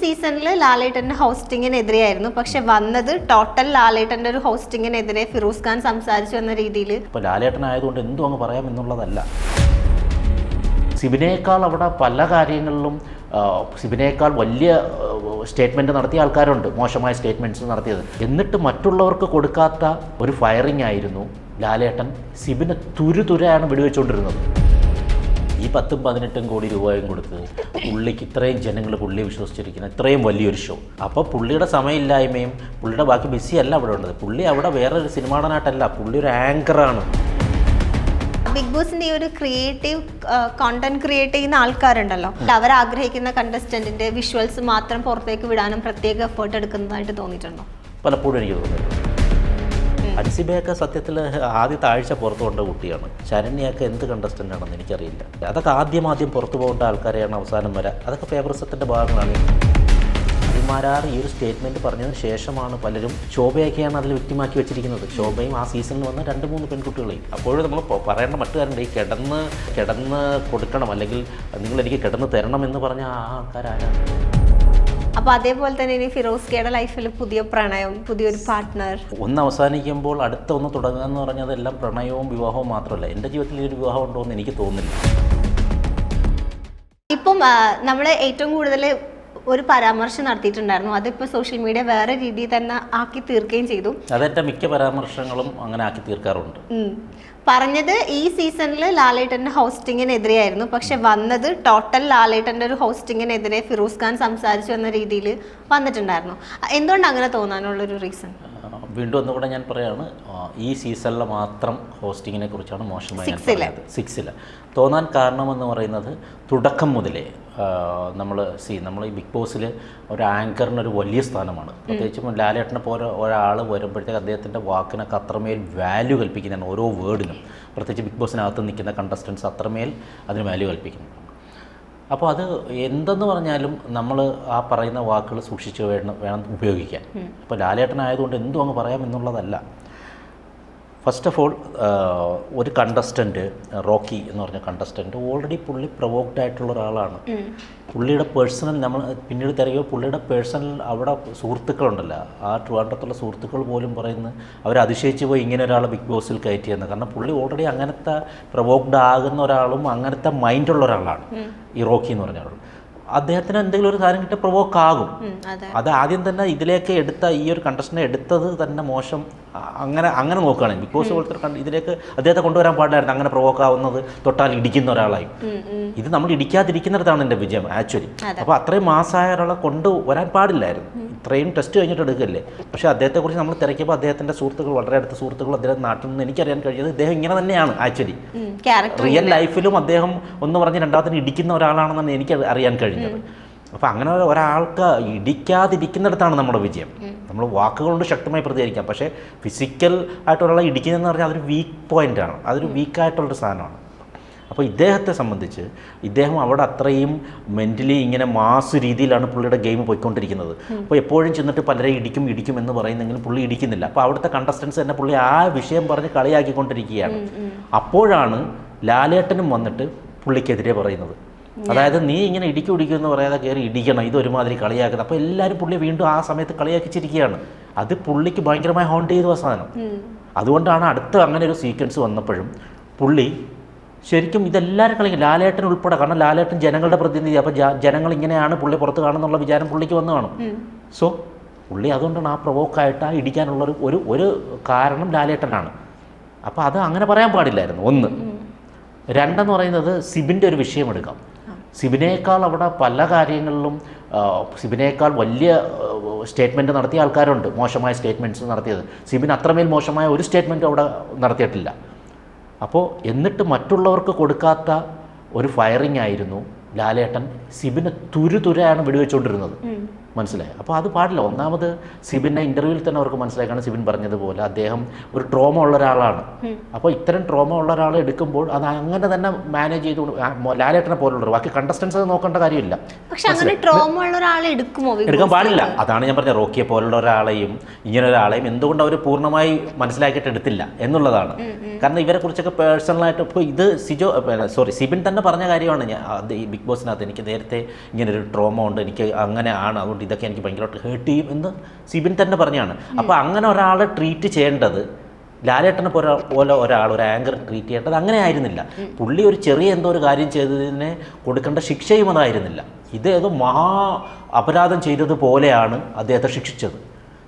സീസണിൽ ലാലേട്ടന്റെ ഹോസ്റ്റിങ്ങിനെതിരെയായിരുന്നു, പക്ഷെ വന്നത് ടോട്ടൽ ലാലേട്ടന്റെ ഒരു ഹോസ്റ്റിങ്ങിനെതിരെ ഫിറോസ് ഖാൻ സംസാരിച്ചു എന്ന രീതിയിൽ. ഇപ്പോൾ ലാലേട്ടനായതുകൊണ്ട് എന്തും അങ്ങ് പറയാം എന്നുള്ളതല്ല. സിബിനേക്കാൾ അവിടെ പല കാര്യങ്ങളിലും സിബിനേക്കാൾ വലിയ സ്റ്റേറ്റ്മെൻറ്റ് നടത്തിയ ആൾക്കാരുണ്ട്, മോശമായ സ്റ്റേറ്റ്മെൻറ്റ്സ് നടത്തിയത്. എന്നിട്ട് മറ്റുള്ളവർക്ക് കൊടുക്കാത്ത ഒരു ഫയറിംഗ് ആയിരുന്നു ലാലേട്ടൻ സിബിനെ തുരുതുരയാണ് വെടിവെച്ചുകൊണ്ടിരുന്നത്. ഈ 10-18 കോടി രൂപയും കൊടുത്ത് പുള്ളിക്ക് ഇത്രയും ജനങ്ങൾ പുള്ളിയെ വിശ്വസിച്ചിരിക്കുന്ന ഇത്രയും വലിയൊരു ഷോ. അപ്പോൾ പുള്ളിയുടെ സമയമില്ലായ്മയും പുള്ളിയുടെ ബാക്കി ബിസി അല്ല അവിടെ ഉള്ളത്. പുള്ളി അവിടെ വേറൊരു സിനിമാടനായിട്ടല്ല, പുള്ളി ഒരു ആങ്കറാണ്. ബിഗ് ബോസിന്റെ ഈ ഒരു ക്രിയേറ്റീവ് കോണ്ടന്റ് ക്രിയേറ്റ് ചെയ്യുന്ന ആൾക്കാരുണ്ടല്ലോ, അവർ ആഗ്രഹിക്കുന്ന കണ്ടസ്റ്റന്റിന്റെ വിഷ്വൽസ് മാത്രം പുറത്തേക്ക് വിടാനും പ്രത്യേക എഫേർട്ട് എടുക്കുന്നതായിട്ട് തോന്നിയിട്ടുണ്ടോ? പലപ്പോഴും എനിക്ക് തോന്നിയിട്ടുണ്ട്. അൻസിബയൊക്കെ സത്യത്തിൽ ആദ്യത്തെ ആഴ്ച പുറത്തു കൊണ്ട കുട്ടിയാണ്. ശരണ്യൊക്കെ എന്ത് കണ്ടസ്റ്റൻ്റ് ആണെന്ന് എനിക്കറിയില്ല. അതൊക്കെ ആദ്യം പുറത്തു പോകേണ്ട ആൾക്കാരെയാണ് അവസാനം വരെ. അതൊക്കെ ഫേവറിസത്തിൻ്റെ ഭാഗങ്ങളാണ്. അൽമാരാർ ഈ ഒരു സ്റ്റേറ്റ്മെൻറ്റ് പറഞ്ഞതിന് ശേഷമാണ് പലരും ശോഭയൊക്കെയാണ് അതിൽ വ്യക്തമാക്കി വെച്ചിരിക്കുന്നത്. ശോഭയും ആ സീസണിൽ വന്ന 2-3 പെൺകുട്ടികളെയും. അപ്പോഴും നമ്മൾ പറയേണ്ട മറ്റു കാര്യമുണ്ട്. ഈ കിടന്ന് കൊടുക്കണം, അല്ലെങ്കിൽ നിങ്ങൾ എനിക്ക് കിടന്ന് തരണം എന്ന് പറഞ്ഞ ആ ആൾക്കാരാരാണ്? അപ്പോൾ അതേപോലെ തന്നെ ഇനി ഫിറോസ് കെയുടെ ലൈഫിൽ പുതിയ പ്രണയം, പുതിയൊരു പാർട്ട്ണർ ഒന്ന് അവസാനിക്കുമ്പോൾ അടുത്ത ഒന്ന് തുടങ്ങുക എന്ന് പറഞ്ഞാൽ അതെല്ലാം പ്രണയവും വിവാഹവും മാത്രമല്ല. എൻ്റെ ജീവിതത്തിൽ ഈ ഒരു വിവാഹം ഉണ്ടോ എന്ന് എനിക്ക് തോന്നുന്നില്ല. ഇപ്പം നമ്മൾ ഏറ്റവും കൂടുതൽ ഒരു പരാമർശം നടത്തിയിട്ടുണ്ടായിരുന്നു, അതിപ്പോൾ സോഷ്യൽ മീഡിയ വേറെ രീതിയിൽ തന്നെ ആക്കി തീർക്കുകയും ചെയ്തു. അതെൻ്റെ മിക്ക പരാമർശങ്ങളും അങ്ങനെ ആക്കി തീർക്കാറുണ്ട്. പറഞ്ഞത് ഈ സീസണിൽ ലാലേട്ടന്റെ ഹോസ്റ്റിങ്ങിനെതിരെയായിരുന്നു, പക്ഷെ വന്നത് ടോട്ടൽ ലാലേട്ടന്റെ ഒരു ഹോസ്റ്റിങ്ങിനെതിരെ ഫിറോസ് ഖാൻ സംസാരിച്ചു എന്ന രീതിയിൽ വന്നിട്ടുണ്ടായിരുന്നു. എന്തുകൊണ്ട് അങ്ങനെ തോന്നാനുള്ളൊരു റീസൺ? വീണ്ടും ഒന്നുകൂടെ ഞാൻ പറയാണ്, ഈ സീസണിൽ മാത്രം ഹോസ്റ്റിങ്ങിനെ കുറിച്ചാണ് മോശമായി സിക്സിൽ തോന്നാൻ കാരണമെന്ന് പറയുന്നത് തുടക്കം മുതലേ നമ്മൾ ഈ ബിഗ് ബോസിൽ ഒരു ആങ്കറിനൊരു വലിയ സ്ഥാനമാണ്. പ്രത്യേകിച്ചും ലാലേട്ടനെ പോലെ ഒരാൾ വരുമ്പോഴത്തേക്ക് അദ്ദേഹത്തിൻ്റെ വാക്കിനൊക്കെ അത്രമേൽ വാല്യൂ കൽപ്പിക്കുന്നതാണ്, ഓരോ വേർഡിനും. പ്രത്യേകിച്ച് ബിഗ് ബോസിനകത്ത് നിൽക്കുന്ന കണ്ടസ്റ്റൻസ് അത്രമേൽ അതിന് വാല്യൂ കൽപ്പിക്കുന്നു. അപ്പോൾ അത് എന്തെന്ന് പറഞ്ഞാലും നമ്മൾ ആ പറയുന്ന വാക്കുകൾ സൂക്ഷിച്ച് വേണം ഉപയോഗിക്കാൻ. ഇപ്പോൾ ലാലേട്ടനായതുകൊണ്ട് എന്തും അങ്ങ് പറയാം എന്നുള്ളതല്ല. ഫസ്റ്റ് ഓഫ് ഓൾ, ഒരു കണ്ടസ്റ്റൻറ്റ് റോക്കി എന്ന് പറഞ്ഞ കണ്ടസ്റ്റൻറ്റ് ഓൾറെഡി പുള്ളി പ്രൊവോക്ഡ് ആയിട്ടുള്ള ഒരാളാണ്. പുള്ളിയുടെ പേഴ്സണൽ നമ്മൾ പിന്നീട് തിരയോ പുള്ളിയുടെ പേഴ്സണൽ അവിടെ സുഹൃത്തുക്കളുണ്ടല്ലോ, ആ ട്രിവാൻഡ്രത്തുള്ള സുഹൃത്തുക്കൾ പോലും പറയുന്നത് അവർ അതിശയിച്ച് പോയി ഇങ്ങനെ ഒരാളെ ബിഗ് ബോസിൽ കയറ്റിയെന്ന്. കാരണം പുള്ളി ഓൾറെഡി അങ്ങനത്തെ പ്രൊവോക്ഡ് ആകുന്ന ഒരാളും അങ്ങനത്തെ മൈൻഡുള്ള ഒരാളാണ് ഈ റോക്കി എന്ന് പറഞ്ഞ ആൾ. അദ്ദേഹത്തിന് എന്തെങ്കിലും ഒരു കാര്യം കിട്ടിയ പ്രൊവോക്ക് ആകും. അത് ആദ്യം തന്നെ ഇതിലേക്ക് എടുത്ത ഈ ഒരു കണ്ടസ്റ്റനെ എടുത്തത് തന്നെ മോശം. അങ്ങനെ നോക്കുകയാണെങ്കിൽ ബിഗ് ബോസ് പോലത്തെ ഇതിലേക്ക് അദ്ദേഹത്തെ കൊണ്ടുവരാൻ പാടില്ലായിരുന്നു. അങ്ങനെ പ്രൊവോക്ക് ആവുന്നത് തൊട്ടാൽ ഇടിക്കുന്ന ഒരാളായി. ഇത് നമ്മൾ ഇടിക്കാതിരിക്കുന്നിടത്താണ് എൻ്റെ വിജയം ആക്ച്വലി. അപ്പോൾ അത്രയും മാസമായ ഒരാളെ കൊണ്ടുവരാൻ പാടില്ലായിരുന്നു. ഇത്രയും ടെസ്റ്റ് കഴിഞ്ഞിട്ട് എടുക്കല്ലേ. പക്ഷേ അദ്ദേഹത്തെക്കുറിച്ച് നമ്മൾ തിരക്കിയപ്പോൾ അദ്ദേഹത്തിൻ്റെ സുഹൃത്തുക്കൾ, വളരെ അടുത്ത സുഹൃത്തുക്കൾ, അദ്ദേഹം നാട്ടിൽ നിന്ന് എനിക്കറിയാൻ കഴിഞ്ഞത് ഇദ്ദേഹം ഇങ്ങനെ തന്നെയാണ് ആക്ച്വലി. റിയൽ ലൈഫിലും അദ്ദേഹം ഒന്ന് പറഞ്ഞ് രണ്ടാമത്തിന് ഇടിക്കുന്ന ഒരാളാണെന്നാണ് എനിക്ക് അറിയാൻ കഴിഞ്ഞത്. അപ്പോൾ അങ്ങനെ ഒരാൾക്ക് ഇടിക്കാതിരിക്കുന്നിടത്താണ് നമ്മുടെ വിജയം. നമ്മൾ വാക്കുകൾ കൊണ്ട് ശക്തമായി പ്രതികരിക്കാം, പക്ഷേ ഫിസിക്കൽ ആയിട്ടൊരാളെ ഇടിക്കുന്നതെന്ന് പറഞ്ഞാൽ അതൊരു വീക്ക് പോയിൻ്റാണ്, അതൊരു വീക്കായിട്ടുള്ളൊരു സാധനമാണ്. അപ്പോൾ ഇദ്ദേഹത്തെ സംബന്ധിച്ച് ഇദ്ദേഹം അവിടെ അത്രയും മെൻ്റലി ഇങ്ങനെ മാസ് രീതിയിലാണ് പുള്ളിയുടെ ഗെയിം പോയിക്കൊണ്ടിരിക്കുന്നത്. അപ്പോൾ എപ്പോഴും ചെന്നിട്ട് പലരെ ഇടിക്കും എന്ന് പറയുന്നെങ്കിലും പുള്ളി ഇടിക്കുന്നില്ല. അപ്പോൾ അവിടുത്തെ കണ്ടസ്റ്റൻസ് തന്നെ പുള്ളി ആ വിഷയം പറഞ്ഞ് കളിയാക്കിക്കൊണ്ടിരിക്കുകയാണ്. അപ്പോഴാണ് ലാലേട്ടനും വന്നിട്ട് പുള്ളിക്കെതിരെ പറയുന്നത്. അതായത് നീ ഇങ്ങനെ ഇടിക്കുമെന്ന് പറയാതെ കയറി ഇടിക്കണം, ഇതൊരുമാതിരി കളിയാക്കുന്നത്. അപ്പോൾ എല്ലാവരും പുള്ളി വീണ്ടും ആ സമയത്ത് കളിയാക്കിച്ചിരിക്കുകയാണ്. അത് പുള്ളിക്ക് ഭയങ്കരമായി ഹോണ്ട് ചെയ്തു ആ സാധനം. അതുകൊണ്ടാണ് അടുത്ത അങ്ങനെ ഒരു സീക്വൻസ് വന്നപ്പോഴും പുള്ളി ശരിക്കും ഇതെല്ലാവരും കളിക്കും, ലാലേട്ടൻ ഉൾപ്പെടെ. കാരണം ലാലേട്ടൻ ജനങ്ങളുടെ പ്രതിനിധി. അപ്പോൾ ജനങ്ങൾ ഇങ്ങനെയാണ് പുള്ളി പുറത്ത് കാണുന്നുള്ള വിചാരം പുള്ളിക്ക് വന്നു കാണും. സോ പുള്ളി അതുകൊണ്ടാണ് ആ പ്രൊവോക്കായിട്ട് ആ ഇടിക്കാനുള്ളൊരു ഒരു കാരണം ലാലേട്ടനാണ്. അപ്പോൾ അത് അങ്ങനെ പറയാൻ പാടില്ലായിരുന്നു. ഒന്ന്. രണ്ടെന്ന് പറയുന്നത് സിബിൻ്റെ ഒരു വിഷയം എടുക്കാം. സിബിനേക്കാൾ അവിടെ പല കാര്യങ്ങളിലും സിബിനേക്കാൾ വലിയ സ്റ്റേറ്റ്മെൻറ്റ് നടത്തിയ ആൾക്കാരുണ്ട്, മോശമായ സ്റ്റേറ്റ്മെൻറ്റ്സ് നടത്തിയത്. സിബിൻ അത്രമേൽ മോശമായ ഒരു സ്റ്റേറ്റ്മെൻറ്റും അവിടെ നടത്തിയിട്ടില്ല. അപ്പോൾ എന്നിട്ട് മറ്റുള്ളവർക്ക് കൊടുക്കാത്ത ഒരു ഫയറിംഗ് ആയിരുന്നു ലാലേട്ടൻ സിബിനെ തുരുതുരയാണ് വെടിവെച്ചുകൊണ്ടിരുന്നത്. മനസ്സിലായി. അപ്പോൾ അത് പാടില്ല. ഒന്നാമത് സിബിൻ്റെ ഇൻ്റർവ്യൂവിൽ തന്നെ അവർക്ക് മനസ്സിലാക്കാണ് സിബിൻ പറഞ്ഞതുപോലെ അദ്ദേഹം ഒരു ട്രോമ ഉള്ള ഒരാളാണ്. അപ്പോൾ ഇത്തരം ട്രോമ ഉള്ള ഒരാളെ എടുക്കുമ്പോൾ അത് അങ്ങനെ തന്നെ മാനേജ് ചെയ്ത് ലാലേട്ടനെ പോലുള്ളവർ ബാക്കി കണ്ടസ്റ്റൻസ് നോക്കേണ്ട കാര്യമില്ല. പക്ഷെ അങ്ങനെ ട്രോമ ഉള്ള ഒരാളെ എടുക്കാൻ പാടില്ല. അതാണ് ഞാൻ പറഞ്ഞത്, റോക്കിയെ പോലുള്ള ഒരാളെയും ഇങ്ങനെ ഒരാളെയും എന്തുകൊണ്ട് അവർ പൂർണ്ണമായി മനസ്സിലാക്കിയിട്ട് എടുത്തില്ല എന്നുള്ളതാണ്. കാരണം ഇവരെ കുറിച്ചൊക്കെ പേഴ്സണലായിട്ട് ഇപ്പോൾ ഇത് സിബിൻ തന്നെ പറഞ്ഞ കാര്യമാണ്. അത് ഈ ബിഗ് ബോസിനകത്ത് എനിക്ക് നേരത്തെ ഇങ്ങനൊരു ട്രോമ ഉണ്ട്, എനിക്ക് അങ്ങനെ ആണ്, അതുകൊണ്ട് ഇതൊക്കെ എനിക്ക് ഭയങ്കരമായിട്ട് ഹേർട്ട് ചെയ്യും എന്ന് സിബിൻ തന്നെ പറഞ്ഞാണ്. അപ്പോൾ അങ്ങനെ ഒരാളെ ട്രീറ്റ് ചെയ്യേണ്ടത് ലാലേട്ടനെ പോലെ ഒരാൾ ഒരു ആങ്കർ ട്രീറ്റ് ചെയ്യേണ്ടത് അങ്ങനെ ആയിരുന്നില്ല. പുള്ളി ഒരു ചെറിയ എന്തോ ഒരു കാര്യം ചെയ്തതിനെ കൊടുക്കേണ്ട ശിക്ഷയും അതായിരുന്നില്ല. ഇത് ഏതോ മഹാ അപരാധം ചെയ്തതുപോലെയാണ് അദ്ദേഹത്തെ ശിക്ഷിച്ചത്.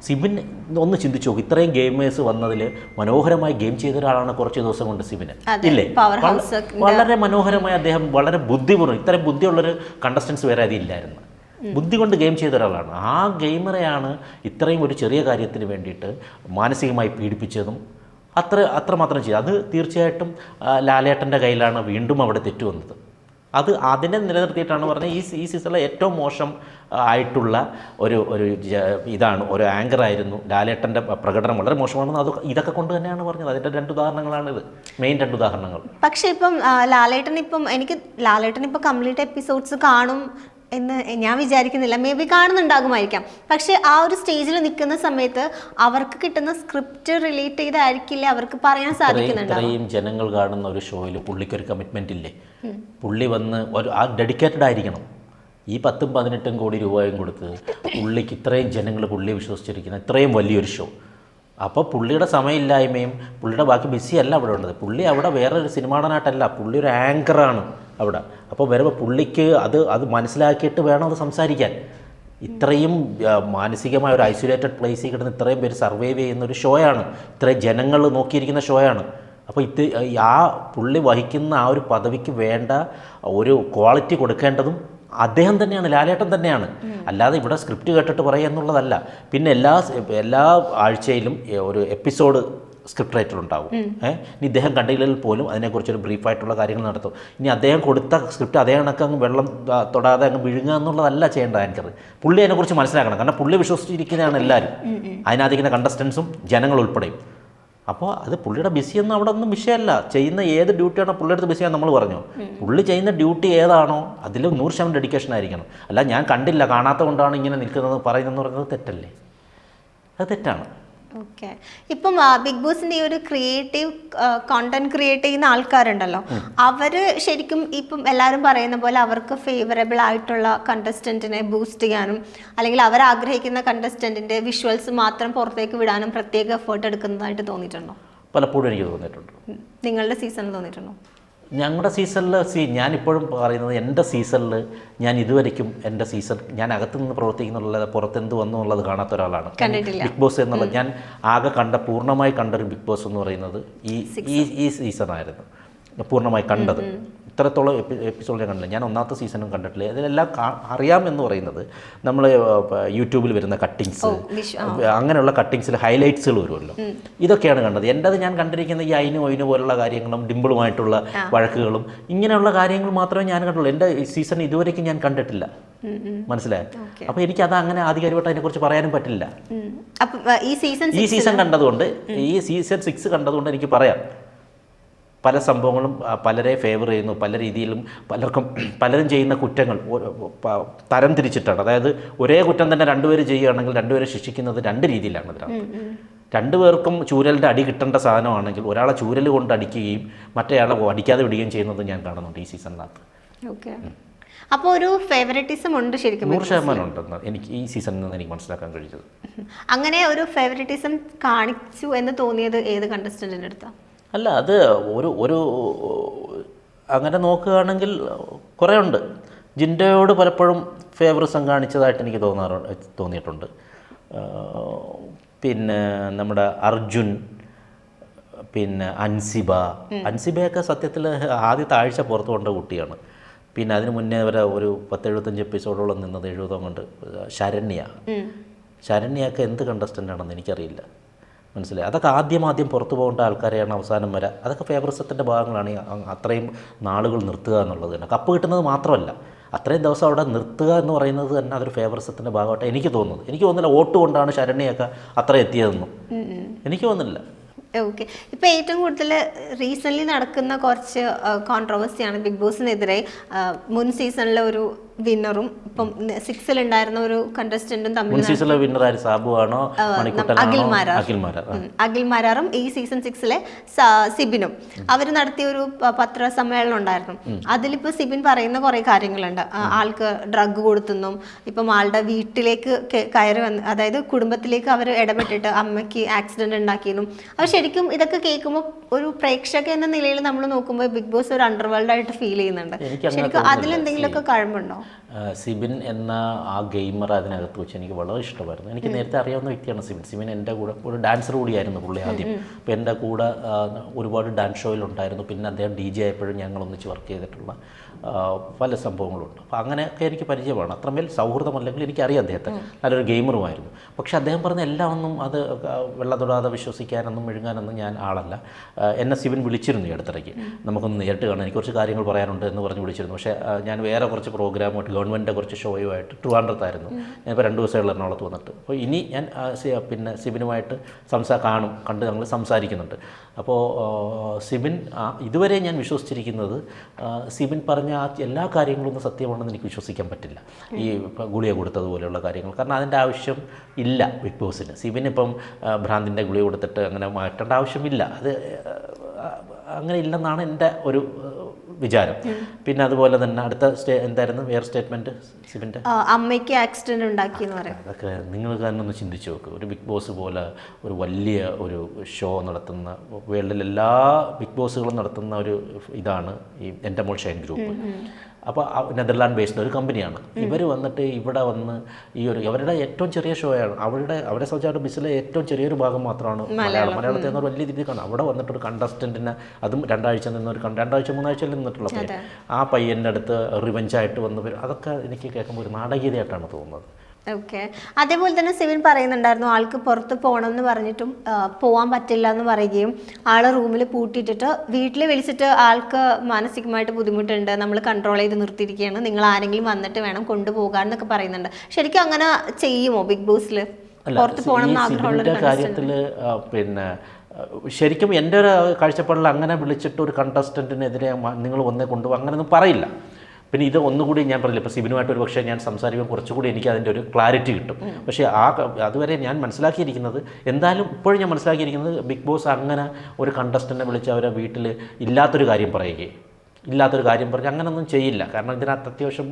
സിബിൻ ഒന്ന് ചിന്തിച്ചു നോക്കും, ഇത്രയും ഗെയിമേഴ്സ് വന്നതിൽ മനോഹരമായി ഗെയിം ചെയ്ത ഒരാളാണ് കുറച്ച് ദിവസം കൊണ്ട് സിബിന് ഇല്ലേ. വളരെ മനോഹരമായി അദ്ദേഹം വളരെ ബുദ്ധിപൂർവ്വം, ഇത്രയും ബുദ്ധിയുള്ളൊരു കണ്ടസ്റ്റൻസ് വേറെ അതില്ലായിരുന്നു. ബുദ്ധി കൊണ്ട് ഗെയിം ചെയ്ത ഒരാളാണ്. ആ ഗെയിമറെയാണ് ഇത്രയും ഒരു ചെറിയ കാര്യത്തിന് വേണ്ടിയിട്ട് മാനസികമായി പീഡിപ്പിച്ചതും അത്രമാത്രം ചെയ്തു. അത് തീർച്ചയായിട്ടും ലാലേട്ടൻ്റെ കയ്യിലാണ് വീണ്ടും അവിടെ തെറ്റു വന്നത്. അതിനെ നിലനിർത്തിയിട്ടാണ് പറഞ്ഞത് ഈ സീസണിലെ ഏറ്റവും മോശം ആയിട്ടുള്ള ഒരു ഇതാണ്, ഒരു ആങ്കർ ആയിരുന്നു ലാലേട്ടൻ്റെ പ്രകടനം വളരെ മോശമാണെന്ന്. ഇതൊക്കെ കൊണ്ട് തന്നെയാണ് പറഞ്ഞത്. അതിൻ്റെ 2 ഉദാഹരണങ്ങളാണിത്, മെയിൻ 2 ഉദാഹരണങ്ങൾ. പക്ഷേ ഇപ്പം ലാലേട്ടൻ ഇപ്പം കംപ്ലീറ്റ് എപ്പിസോഡ്സ് കാണും എന്ന് ഞാൻ വിചാരിക്കുന്നില്ല. May be കാണുന്നുണ്ടാകുമായിരിക്കാം. പക്ഷെ ആ ഒരു സ്റ്റേജിൽ നിൽക്കുന്ന സമയത്ത് അവർക്ക് കിട്ടുന്ന സ്ക്രിപ്റ്റ് റിലേറ്റ് ചെയ്തായിരിക്കില്ല അവർക്ക് പറയാൻ സാധിക്കുന്നുണ്ട്. ഇത്രയും ജനങ്ങൾ കാണുന്ന ഒരു ഷോയിൽ പുള്ളിക്കൊരു കമ്മിറ്റ്മെൻ്റ് ഇല്ലേ? പുള്ളി വന്ന് ആ ഡെഡിക്കേറ്റഡ് ആയിരിക്കണം. ഈ 10-18 കോടി രൂപയും കൊടുത്ത് പുള്ളിക്ക് ഇത്രയും ജനങ്ങൾ പുള്ളിയെ വിശ്വസിച്ചിരിക്കുന്ന ഇത്രയും വലിയൊരു ഷോ. അപ്പോൾ പുള്ളിയുടെ സമയമില്ലായ്മയും പുള്ളിയുടെ ബാക്കി ബിസിയല്ല അവിടെ ഉള്ളത്. പുള്ളി അവിടെ വേറൊരു സിനിമാടനായിട്ടല്ല, പുള്ളി ഒരു ആങ്കറാണ് അവിടെ. അപ്പോൾ വരുമ്പോൾ പുള്ളിക്ക് അത് മനസ്സിലാക്കിയിട്ട് വേണം അത് സംസാരിക്കാൻ. ഇത്രയും മാനസികമായ ഒരു ഐസൊലേറ്റഡ് പ്ലേസിൽ കിടന്ന് ഇത്രയും പേര് സർവൈവ് ചെയ്യുന്ന ഒരു ഷോയാണ്, ഇത്രയും ജനങ്ങൾ നോക്കിയിരിക്കുന്ന ഷോയാണ്. അപ്പോൾ ആ പുള്ളി വഹിക്കുന്ന ആ ഒരു പദവിക്ക് വേണ്ട ഒരു ക്വാളിറ്റി കൊടുക്കേണ്ടതും അദ്ദേഹം തന്നെയാണ്, ലാലേട്ടൻ തന്നെയാണ്. അല്ലാതെ ഇവിടെ സ്ക്രിപ്റ്റ് കേട്ടിട്ട് പറയുക എന്നുള്ളതല്ല. പിന്നെ എല്ലാ ആഴ്ചയിലും ഒരു എപ്പിസോഡ് സ്ക്രിപ്റ്റ് റൈറ്റർ ഉണ്ടാവും. ഇനി ഇദ്ദേഹം കണ്ടില്ലെങ്കിൽ പോലും അതിനെക്കുറിച്ചൊരു ബ്രീഫായിട്ടുള്ള കാര്യങ്ങൾ നടത്തും. ഇനി അദ്ദേഹം കൊടുത്ത സ്ക്രിപ്റ്റ് അതേ കണക്ക് അങ്ങ് വെള്ളം തൊടാതെ അങ്ങ് വിഴുങ്ങുക എന്നുള്ളതല്ല ചെയ്യേണ്ട ആങ്കർ. പുള്ളി അതിനെക്കുറിച്ച് മനസ്സിലാക്കണം. കാരണം പുള്ളി വിശ്വസിച്ചിരിക്കുന്നതാണ് എല്ലാവരും, അതിനകത്തിരിക്കുന്ന കണ്ടസ്റ്റൻസും ജനങ്ങൾ ഉൾപ്പെടെയും. അപ്പോൾ അത് പുള്ളിയുടെ ബിസിയൊന്നും അവിടെ ഒന്നും വിഷയമല്ല. ചെയ്യുന്ന ഏത് ഡ്യൂട്ടിയാണോ പുള്ളിയുടെ ബിസിയാണെന്ന് നമ്മൾ പറഞ്ഞു. പുള്ളി ചെയ്യുന്ന ഡ്യൂട്ടി ഏതാണോ അതിൽ 100% ഡെഡിക്കേഷൻ ആയിരിക്കണം. അല്ല ഞാൻ കണ്ടില്ല, കാണാത്ത കൊണ്ടാണ് ഇങ്ങനെ നിൽക്കുന്നത് പറയുന്നതെന്ന് പറയുന്നത് തെറ്റല്ലേ? അത് തെറ്റാണ്. ഓക്കെ. ഇപ്പം ബിഗ് ബോസിന്റെ ഈ ഒരു ക്രിയേറ്റീവ് കോണ്ടന്റ് ക്രിയേറ്റ് ചെയ്യുന്ന ആൾക്കാരുണ്ടല്ലോ, അവര് ശരിക്കും ഇപ്പം എല്ലാവരും പറയുന്ന പോലെ അവർക്ക് ഫേവറബിൾ ആയിട്ടുള്ള കണ്ടസ്റ്റന്റിനെ ബൂസ്റ്റ് ചെയ്യാനും അല്ലെങ്കിൽ അവർ ആഗ്രഹിക്കുന്ന കണ്ടസ്റ്റന്റിന്റെ വിഷ്വൽസ് മാത്രം പുറത്തേക്ക് വിടാനും പ്രത്യേക എഫേർട്ട് എടുക്കുന്നതായിട്ട് തോന്നിയിട്ടുണ്ടോ? പലപ്പോഴും എനിക്ക് തോന്നിയിട്ടുണ്ട്. നിങ്ങളുടെ സീസണിൽ തോന്നിയിട്ടുണ്ടോ? ഞങ്ങളുടെ സീസണിൽ ഞാനിപ്പോഴും പറയുന്നത്, എൻ്റെ സീസണിൽ ഞാൻ ഇതുവരെയ്ക്കും എൻ്റെ സീസൺ ഞാൻ അകത്തുനിന്ന് പ്രവർത്തിക്കുന്നുള്ളത് പുറത്തെന്ത് വന്നു എന്നുള്ളത് കാണാത്ത ഒരാളാണ്. ബിഗ് ബോസ് എന്നുള്ളത് ഞാൻ ആകെ പൂർണ്ണമായി കണ്ടൊരു ബിഗ് ബോസ് എന്ന് പറയുന്നത് ഈ സീസണായിരുന്നു പൂർണ്ണമായി കണ്ടത്. ഇത്രത്തോളം എപ്പിസോഡ് ഞാൻ കണ്ടില്ല. ഞാൻ ഒന്നാമത്തെ സീസണും കണ്ടിട്ടില്ല. ഇതിലെല്ലാം അറിയാമെന്ന് പറയുന്നത് നമ്മൾ യൂട്യൂബിൽ വരുന്ന കട്ടിങ്സ്, അങ്ങനെയുള്ള കട്ടിങ്സിൽ ഹൈലൈറ്റ്സുകൾ വരുമല്ലോ, ഇതൊക്കെയാണ് കണ്ടത്. എൻ്റെത് ഞാൻ കണ്ടിരിക്കുന്ന ഈ ഒയിന് പോലുള്ള കാര്യങ്ങളും ഡിമ്പിളുമായിട്ടുള്ള വഴക്കുകളും ഇങ്ങനെയുള്ള കാര്യങ്ങൾ മാത്രമേ ഞാൻ കണ്ടുള്ളൂ. എൻ്റെ സീസൺ ഇതുവരെയ്ക്കും ഞാൻ കണ്ടിട്ടില്ല. മനസ്സിലായി? അപ്പോൾ എനിക്കത് അങ്ങനെ ആധികാരികമായിട്ട് അതിനെക്കുറിച്ച് പറയാനും പറ്റില്ല. ഈ സീസൺ കണ്ടതുകൊണ്ട്, ഈ സീസൺ 6 കണ്ടതുകൊണ്ട് എനിക്ക് പറയാം. പല സംഭവങ്ങളും പലരെ ഫേവർ ചെയ്യുന്നു, പല രീതിയിലും പലരും ചെയ്യുന്ന കുറ്റങ്ങൾ തരം തിരിച്ചിട്ടാണ്. അതായത് ഒരേ കുറ്റം തന്നെ 2 പേര് ചെയ്യുകയാണെങ്കിൽ 2 പേരെ ശിക്ഷിക്കുന്നത് 2 രീതിയിലാണ്. ഇതിനകത്ത് 2 പേർക്കും ചൂരലിൻ്റെ അടി കിട്ടേണ്ട സാധനമാണെങ്കിൽ ഒരാളെ ചൂരൽ കൊണ്ട് അടിക്കുകയും മറ്റേയാളെ അടിക്കാതെ വിടുകയും ചെയ്യുന്നത് ഞാൻ കാണുന്നുണ്ട് ഈ സീസണിനകത്ത്. ഓക്കെ. അപ്പോൾ ഒരു ഫേവറേറ്റിസം ഉണ്ട് ശരിക്കും? 100% ഉണ്ടെന്ന് എനിക്ക് ഈ സീസണിൽ നിന്ന് എനിക്ക് മനസ്സിലാക്കാൻ കഴിച്ചത്. അങ്ങനെ ഒരു ഫേവറേറ്റിസം കാണിച്ചു എന്ന് തോന്നിയത് ഏത് കണ്ടസ്റ്റന്റിൻ്റെ അടുത്താണ്? അല്ല, അത് ഒരു അങ്ങനെ നോക്കുകയാണെങ്കിൽ കുറേ ഉണ്ട്. ജിൻഡോയോട് പലപ്പോഴും ഫേവറിസം കാണിച്ചതായിട്ട് എനിക്ക് തോന്നിയിട്ടുണ്ട്. പിന്നെ നമ്മുടെ അർജുൻ, പിന്നെ അൻസിബയൊക്കെ സത്യത്തിൽ ആദ്യത്തെ ആഴ്ച പുറത്തു കൊണ്ട കുട്ടിയാണ്. പിന്നെ അതിന് മുന്നേ വരെ ഒരു 10-75 എപ്പിസോഡോളം നിന്നത് 70 കൊണ്ട് ശരണ്യൊക്കെ എന്ത് കണ്ടസ്റ്റൻ്റ് ആണെന്ന് എനിക്കറിയില്ല. മനസ്സിലായി? അതൊക്കെ ആദ്യം പുറത്തു പോകേണ്ട ആൾക്കാരെയാണ് അവസാനം വരെ. അതൊക്കെ ഫേവറിസത്തിൻ്റെ ഭാഗങ്ങളാണ്. അത്രയും നാളുകൾ നിർത്തുക എന്നുള്ളത് തന്നെ. കപ്പ് കിട്ടുന്നത് മാത്രമല്ല, അത്രയും ദിവസം അവിടെ നിർത്തുക എന്ന് പറയുന്നത് തന്നെ അതൊരു ഫേവറിസത്തിൻ്റെ ഭാഗമായിട്ട് എനിക്ക് തോന്നുന്നത്. എനിക്ക് തോന്നുന്നില്ല വോട്ട് കൊണ്ടാണ് ശരണ്യൊക്കെ അത്ര എത്തിയതെന്നും എനിക്ക് തോന്നുന്നില്ല. ഓക്കെ. ഇപ്പം ഏറ്റവും കൂടുതൽ റീസെൻ്റ്ലി നടക്കുന്ന കുറച്ച് കോൺട്രവേഴ്സിയാണ് ബിഗ് ബോസിനെതിരെ. മുൻ സീസണിലെ ഒരു വിന്നറും ഇപ്പം 6-ൽ ഉണ്ടായിരുന്ന ഒരു കണ്ടസ്റ്റന്റും തമ്മിൽ സീസണിലെ വിന്നർ ആര്? സാബു ആണോ? അഖിൽ മാരാറും ഈ സീസൺ 6-ലെ സിബിനും അവർ നടത്തിയ ഒരു പത്രസമ്മേളനം ഉണ്ടായിരുന്നു. അതിലിപ്പോൾ സിബിൻ പറയുന്ന കുറേ കാര്യങ്ങളുണ്ട്. ആൾക്ക് ഡ്രഗ് കൊടുത്തെന്നും ഇപ്പം ആളുടെ വീട്ടിലേക്ക് കയറി വന്ന്, അതായത് കുടുംബത്തിലേക്ക് അവർ ഇടപെട്ടിട്ട് അമ്മയ്ക്ക് ആക്സിഡന്റ് ഉണ്ടാക്കിയെന്നും. അപ്പോൾ ശരിക്കും ഇതൊക്കെ കേൾക്കുമ്പോൾ ഒരു പ്രേക്ഷക എന്ന നിലയിൽ നമ്മൾ നോക്കുമ്പോൾ ബിഗ് ബോസ് ഒരു അണ്ടർവേൾഡ് ആയിട്ട് ഫീൽ ചെയ്യുന്നുണ്ട്. ശരിക്കും അതിലെന്തെങ്കിലുമൊക്കെ കഴമ്പുണ്ടോ? സിബിൻ എന്ന ആ ഗെയിമർ അതിനകത്ത് വെച്ച് എനിക്ക് വളരെ ഇഷ്ടമായിരുന്നു. എനിക്ക് നേരത്തെ അറിയാവുന്ന വ്യക്തിയാണ് സിബിൻ എൻ്റെ കൂടെ ഒരു ഡാൻസർ കൂടിയായിരുന്നു പുള്ളി ആദ്യം. അപ്പോൾ എൻ്റെ കൂടെ ഒരുപാട് ഡാൻസ് ഷോയിലുണ്ടായിരുന്നു. പിന്നെ അദ്ദേഹം DJ ആയപ്പോഴും ഞങ്ങൾ ഒന്നിച്ച് വർക്ക് ചെയ്തിട്ടുള്ള പല സംഭവങ്ങളുണ്ട്. അപ്പോൾ അങ്ങനെയൊക്കെ എനിക്ക് പരിചയമാണ്. അത്രമേൽ സൗഹൃദമല്ലെങ്കിൽ എനിക്കറിയാം അദ്ദേഹത്തെ, നല്ലൊരു ഗെയിമറുമായിരുന്നു. പക്ഷെ അദ്ദേഹം പറഞ്ഞ എല്ലാം ഒന്നും അത് വെള്ളത്തൊടാതെ വിശ്വസിക്കാനൊന്നും മെഴുകാനൊന്നും ഞാൻ ആളല്ല. എന്നെ സിബിൻ വിളിച്ചിരുന്നു ഈ അടുത്തിടയ്ക്ക്, നമുക്കൊന്ന് നേരിട്ട് കാണാൻ, എനിക്ക് കുറച്ച് കാര്യങ്ങൾ പറയാനുണ്ട് എന്ന് പറഞ്ഞ് വിളിച്ചിരുന്നു. പക്ഷേ ഞാൻ വേറെ കുറച്ച് പ്രോഗ്രാമുമായിട്ട് ഗവൺമെൻറ്റിൻ്റെ കുറച്ച് ഷോയുമായിട്ട് ട്രിവാൻഡ്രത്തായിരുന്നു. ഞാനിപ്പോൾ 2 ദിവസമായുള്ള എറണാകുളത്ത് വന്നിട്ട്. അപ്പോൾ ഇനി ഞാൻ പിന്നെ സിബിനുമായിട്ട് കണ്ട് ഞങ്ങൾ സംസാരിക്കുന്നുണ്ട്. അപ്പോൾ സിബിൻ ഇതുവരെ ഞാൻ വിശ്വസിച്ചിരിക്കുന്നത് സിബിൻ പറഞ്ഞ എല്ലാ കാര്യങ്ങളൊന്നും സത്യമാണെന്ന് എനിക്ക് വിശ്വസിക്കാൻ പറ്റില്ല. ഈ ഗുളിക കൊടുത്തതുപോലെയുള്ള കാര്യങ്ങൾ, കാരണം അതിൻ്റെ ആവശ്യം ഇല്ല ബിഗ് ബോസിന്. സിബിനിപ്പം ഭ്രാന്തിൻ്റെ ഗുളിക കൊടുത്തിട്ട് അങ്ങനെ മാറ്റേണ്ട ആവശ്യമില്ല. അത് അങ്ങനെ ഇല്ലെന്നാണ് എൻ്റെ ഒരു വിചാരം. പിന്നെ അതുപോലെ തന്നെ അടുത്ത എന്തായിരുന്നു വേറെ സ്റ്റേറ്റ്മെൻറ്റ് സിബിൻ്റെ? അമ്മയ്ക്ക് ആക്സിഡന്റ് ഉണ്ടാക്കി എന്ന് പറയാം. അതൊക്കെ നിങ്ങൾ തന്നെ ഒന്ന് ചിന്തിച്ച് നോക്ക്. ഒരു ബിഗ് ബോസ് പോലെ ഒരു വലിയ ഒരു ഷോ നടത്തുന്ന, വേൾഡിൽ എല്ലാ ബിഗ് ബോസുകളും നടത്തുന്ന ഒരു ഇതാണ് ഈ എൻ്റെ മോൾ ഷൈൻ ഗ്രൂപ്പ്. അപ്പോൾ നെതർലാൻഡ് ബേസ്ഡ് ഒരു കമ്പനിയാണ്. ഇവർ വന്നിട്ട് ഇവിടെ വന്ന് ഈ ഒരു അവരുടെ ഏറ്റവും ചെറിയ ഷോയാണ്, അവരെ സംബന്ധിച്ചായിട്ട് ബിസിലെ ഏറ്റവും ചെറിയൊരു ഭാഗം മാത്രമാണ് മലയാളത്തിൽ നിന്നൊരു വലിയ രീതിയിൽ കാണും. അവിടെ വന്നിട്ടൊരു കണ്ടസ്റ്റൻറ്റിനെ, അതും 2 ആഴ്ച നിന്നൊരു 2-3 ആഴ്ചയിൽ നിന്നിട്ടുള്ള പയ്യൻ, ആ പയ്യൻ്റെ അടുത്ത് റിവെഞ്ചായിട്ട് വന്ന് വരും. അതൊക്കെ എനിക്ക് കേൾക്കുമ്പോൾ ഒരു നാടകീയതയായിട്ടാണ് തോന്നുന്നത്. ഓക്കെ. അതേപോലെ തന്നെ സിവിൻ പറയുന്നുണ്ടായിരുന്നു ആൾക്ക് പുറത്ത് പോകണം എന്ന് പറഞ്ഞിട്ടും പോകാൻ പറ്റില്ല എന്ന് പറയുകയും ആളെ റൂമിൽ പൂട്ടിയിട്ടിട്ട് വീട്ടിൽ വിളിച്ചിട്ട് ആൾക്ക് മാനസികമായിട്ട് ബുദ്ധിമുട്ടുണ്ട്, നമ്മൾ കൺട്രോൾ ചെയ്ത് നിർത്തിയിരിക്കുകയാണ്, നിങ്ങൾ ആരെങ്കിലും വന്നിട്ട് വേണം കൊണ്ടുപോകാൻ എന്നൊക്കെ പറയുന്നുണ്ട്. ശരിക്കും അങ്ങനെ ചെയ്യുമോ ബിഗ് ബോസിൽ? പുറത്ത് പോകണം എന്ന് ആഗ്രഹമുള്ള കാര്യത്തിൽ പിന്നെ ശരിക്കും എൻ്റെ ഒരു കാഴ്ചപ്പാടിൽ അങ്ങനെ വിളിച്ചിട്ട് ഒരു കണ്ടസ്റ്റൻറ്റിനെതിരെ നിങ്ങൾ ഒന്നേ കൊണ്ടുപോകും അങ്ങനെയൊന്നും പറയില്ല. പിന്നെ ഇത് ഒന്നുകൂടി ഞാൻ പറഞ്ഞില്ല, ഇപ്പോൾ സിബിനുമായിട്ട് ഒരു പക്ഷേ ഞാൻ സംസാരിക്കുമ്പോൾ കുറച്ചുകൂടി എനിക്ക് അതിൻ്റെ ഒരു ക്ലാരിറ്റി കിട്ടും. പക്ഷേ അതുവരെ ഞാൻ മനസ്സിലാക്കിയിരിക്കുന്നത്, എന്തായാലും ഇപ്പോഴും ഞാൻ മനസ്സിലാക്കിയിരിക്കുന്നത്, ബിഗ് ബോസ് അങ്ങനെ ഒരു കണ്ടസ്റ്റൻറ്റിനെ വിളിച്ച് അവരെ വീട്ടിൽ ഇല്ലാത്തൊരു കാര്യം പറഞ്ഞ് അങ്ങനെയൊന്നും ചെയ്യില്ല. കാരണം ഇതിനകത്ത് അത്യാവശ്യം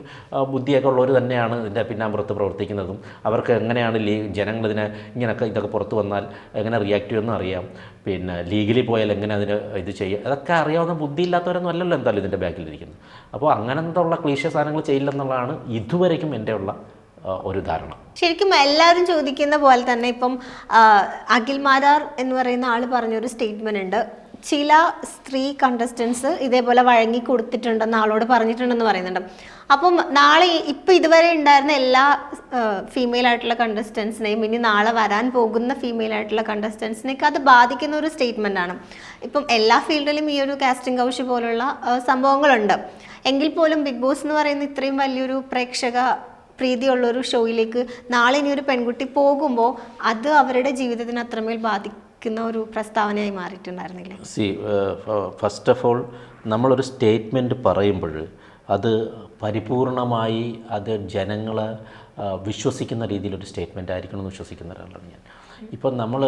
ബുദ്ധിയൊക്കെ ഉള്ളവർ തന്നെയാണ് ഇതിൻ്റെ പിന്നാമ്പുറത്ത് പ്രവർത്തിക്കുന്നതും. അവർക്ക് എങ്ങനെയാണ് ജനങ്ങളിതിനെ ഇതൊക്കെ പുറത്ത് വന്നാൽ എങ്ങനെ റിയാക്ട് ചെയ്യുമെന്ന് അറിയാം. പിന്നെ ലീഗലി പോയാൽ എങ്ങനെ അതിന് ഇത് ചെയ്യുക, അതൊക്കെ അറിയാവുന്ന ബുദ്ധിയില്ലാത്തവരൊന്നും അല്ലല്ലോ എന്തായാലും ഇതിൻ്റെ ബാക്കിലിരിക്കുന്നത്. അപ്പോൾ അങ്ങനത്തെ ഉള്ള ക്ലീശ സാധനങ്ങൾ ചെയ്യില്ലെന്നുള്ളതാണ് ഇതുവരേക്കും എൻ്റെ ഉള്ള ഒരു ധാരണ. ശരിക്കും എല്ലാവരും ചോദിക്കുന്ന പോലെ തന്നെ ഇപ്പം അഖിൽ മാരാർ എന്ന് പറയുന്ന ആൾ പറഞ്ഞൊരു സ്റ്റേറ്റ്മെന്റ് ഉണ്ട്, ചില സ്ത്രീ കണ്ടസ്റ്റൻസ് ഇതേപോലെ വഴങ്ങി കൊടുത്തിട്ടുണ്ടെന്ന് ആളോട് പറഞ്ഞിട്ടുണ്ടെന്ന് പറയുന്നുണ്ട്. അപ്പം നാളെ ഇപ്പം ഇതുവരെ ഉണ്ടായിരുന്ന എല്ലാ ഫീമെയിൽ ആയിട്ടുള്ള കണ്ടസ്റ്റൻസിനെയും ഇനി നാളെ വരാൻ പോകുന്ന ഫീമെയിൽ ആയിട്ടുള്ള കണ്ടസ്റ്റൻസിനെയൊക്കെ അത് ബാധിക്കുന്ന ഒരു സ്റ്റേറ്റ്മെൻ്റ് ആണ്. ഇപ്പം എല്ലാ ഫീൽഡിലും ഈ ഒരു കാസ്റ്റിംഗ് കൗച്ച് പോലുള്ള സംഭവങ്ങളുണ്ട്. എങ്കിൽ പോലും ബിഗ് ബോസ് എന്ന് പറയുന്ന ഇത്രയും വലിയൊരു പ്രേക്ഷക പ്രീതിയുള്ളൊരു ഷോയിലേക്ക് നാളെ ഇനി ഒരു പെൺകുട്ടി പോകുമ്പോൾ അത് അവരുടെ ജീവിതത്തിന് അത്രമേൽ ബാധിക്കുന്ന ഒരു പ്രസ്താവനയായി മാറിയിട്ടുണ്ടായിരുന്നില്ല. ഫസ്റ്റ് ഓഫ് ഓൾ നമ്മളൊരു സ്റ്റേറ്റ്മെൻറ്റ് പറയുമ്പോൾ അത് പരിപൂർണമായി അത് ജനങ്ങളെ വിശ്വസിക്കുന്ന രീതിയിലൊരു സ്റ്റേറ്റ്മെൻ്റ് ആയിരിക്കണം എന്ന് വിശ്വസിക്കുന്ന ഒരാളാണ് ഞാൻ. ഇപ്പം നമ്മൾ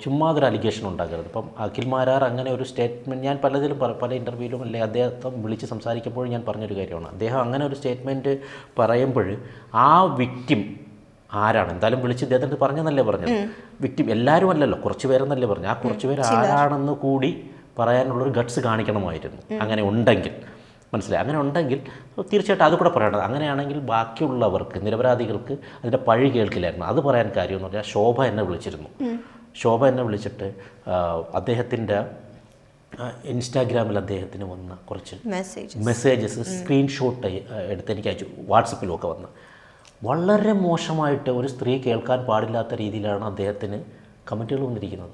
ചുമ്മാതൊരു അലിഗേഷൻ ഉണ്ടാക്കരുത്. ഇപ്പം അഖിൽ മാരാർ അങ്ങനെ ഒരു സ്റ്റേറ്റ്മെൻറ്റ് ഞാൻ പല ഇൻ്റർവ്യൂവിലും അല്ലെങ്കിൽ അദ്ദേഹത്തെ വിളിച്ച് സംസാരിക്കുമ്പോഴും ഞാൻ പറഞ്ഞൊരു കാര്യമാണ്, അദ്ദേഹം അങ്ങനെ ഒരു സ്റ്റേറ്റ്മെൻറ്റ് പറയുമ്പോൾ ആ വിക്റ്റിം ആരാണ്, എന്തായാലും വിളിച്ച് ഇദ്ദേഹത്തിൻ്റെ പറഞ്ഞെന്നല്ലേ പറഞ്ഞത്, വിക്റ്റിം എല്ലാവരും അല്ലല്ലോ, കുറച്ച് പേരെന്നല്ലേ പറഞ്ഞു, ആ കുറച്ച് പേര് ആരാണെന്ന് കൂടി പറയാനുള്ളൊരു ഗട്ട്സ് കാണിക്കണമായിരുന്നു. അങ്ങനെ ഉണ്ടെങ്കിൽ മനസ്സിലായി, അങ്ങനെ ഉണ്ടെങ്കിൽ തീർച്ചയായിട്ടും അത് കൂടെ പറയണം. അങ്ങനെയാണെങ്കിൽ ബാക്കിയുള്ളവർക്ക്, നിരപരാധികൾക്ക് അതിൻ്റെ പഴി കേൾക്കില്ലായിരുന്നു. അത് പറയാൻ കാര്യമെന്ന് പറഞ്ഞാൽ ശോഭ എന്നെ വിളിച്ചിട്ട് അദ്ദേഹത്തിൻ്റെ ഇൻസ്റ്റാഗ്രാമിൽ അദ്ദേഹത്തിന് വന്ന കുറച്ച് മെസ്സേജസ് സ്ക്രീൻഷോട്ട് എടുത്ത് എനിക്ക് അയച്ചു, വാട്സപ്പിലുമൊക്കെ വന്ന് വളരെ മോശമായിട്ട് ഒരു സ്ത്രീ കേൾക്കാൻ പാടില്ലാത്ത രീതിയിലാണ് അദ്ദേഹത്തിന് കമൻറ്റുകൾ വന്നിരിക്കുന്നത്.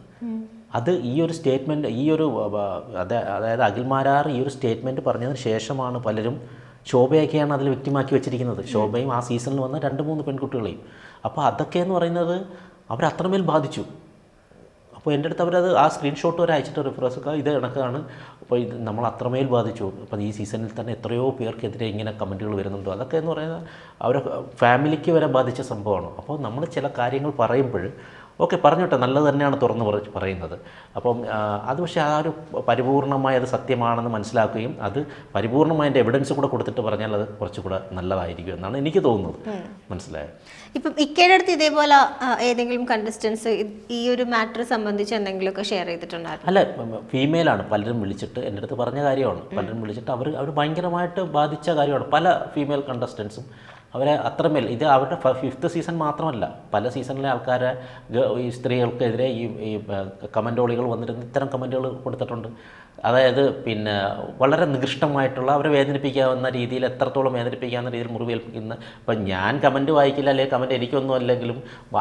അത് ഈ ഒരു സ്റ്റേറ്റ്മെൻറ്റ് അതായത് അഖിൽ മാരാർ ഈ ഒരു സ്റ്റേറ്റ്മെൻറ്റ് പറഞ്ഞതിന് ശേഷമാണ് പലരും ശോഭയൊക്കെയാണ് അതിൽ വ്യക്തിമാക്കി വെച്ചിരിക്കുന്നത്. ശോഭയും ആ സീസണിൽ വന്ന 2-3 പെൺകുട്ടികളെയും. അപ്പോൾ അതൊക്കെ എന്ന് പറയുന്നത് അവരത്രമേൽ ബാധിച്ചു. അപ്പോൾ എൻ്റെ അടുത്ത് അവരത് ആ സ്ക്രീൻഷോട്ട് വരെ അയച്ചിട്ട് റിഫറൻസൊക്കെ ഇത് കണക്കാണ്. അപ്പോൾ ഇത് നമ്മൾ അത്രമേൽ ബാധിച്ചു. അപ്പോൾ ഈ സീസണിൽ തന്നെ എത്രയോ പേർക്കെതിരെ ഇങ്ങനെ കമൻറ്റുകൾ വരുന്നുണ്ടോ, അതൊക്കെ എന്ന് പറയുന്നത് അവരെ ഫാമിലിക്ക് വരെ ബാധിച്ച സംഭവമാണ്. അപ്പോൾ നമ്മൾ ചില കാര്യങ്ങൾ പറയുമ്പോൾ ഓക്കെ പറഞ്ഞോട്ടെ, നല്ലത് തന്നെയാണ് തുറന്ന് പറയുന്നത്. അപ്പം അത് പക്ഷേ ആ ഒരു പരിപൂർണമായി അത് സത്യമാണെന്ന് മനസ്സിലാക്കുകയും അത് പരിപൂർണമായ അതിൻ്റെ എവിഡൻസ് കൂടെ കൊടുത്തിട്ട് പറഞ്ഞാൽ അത് കുറച്ചുകൂടെ നല്ലതായിരിക്കും എന്നാണ് എനിക്ക് തോന്നുന്നത്. മനസ്സിലായോ? ഇപ്പം ഇക്കയുടെ അടുത്ത് ഇതേപോലെ ഏതെങ്കിലും കണ്ടസ്റ്റൻസ് ഈ ഒരു മാറ്റർ സംബന്ധിച്ച് എന്തെങ്കിലുമൊക്കെ ഷെയർ ചെയ്തിട്ടുണ്ടായിരുന്നു? അല്ല, ഫീമെയിലാണ് പലരും വിളിച്ചിട്ട് എൻ്റെ അടുത്ത് പറഞ്ഞ കാര്യമാണ്. പലരും വിളിച്ചിട്ട് അവർ ഭയങ്കരമായിട്ട് ബാധിച്ച കാര്യമാണ്. പല ഫീമെയിൽ കണ്ടസ്റ്റൻസും അവരെ അത്രമേൽ, ഇത് അവരുടെ 5th സീസൺ മാത്രമല്ല, പല സീസണിലെ ആൾക്കാരെ ഈ സ്ത്രീകൾക്കെതിരെ ഈ കമൻറ്റോളികൾ വന്നിരുന്ന ഇത്തരം കമൻറ്റുകൾ കൊടുത്തിട്ടുണ്ട്. അതായത് പിന്നെ വളരെ നികൃഷ്ടമായിട്ടുള്ള, അവരെ വേദനിപ്പിക്കാവുന്ന രീതിയിൽ, എത്രത്തോളം വേദനിപ്പിക്കാവുന്ന രീതിയിൽ മുറിവേൽപ്പിക്കുന്ന. ഇപ്പം ഞാൻ കമൻറ്റ് വായിക്കില്ല, അല്ലെങ്കിൽ കമൻറ്റ് എനിക്കൊന്നും അല്ലെങ്കിലും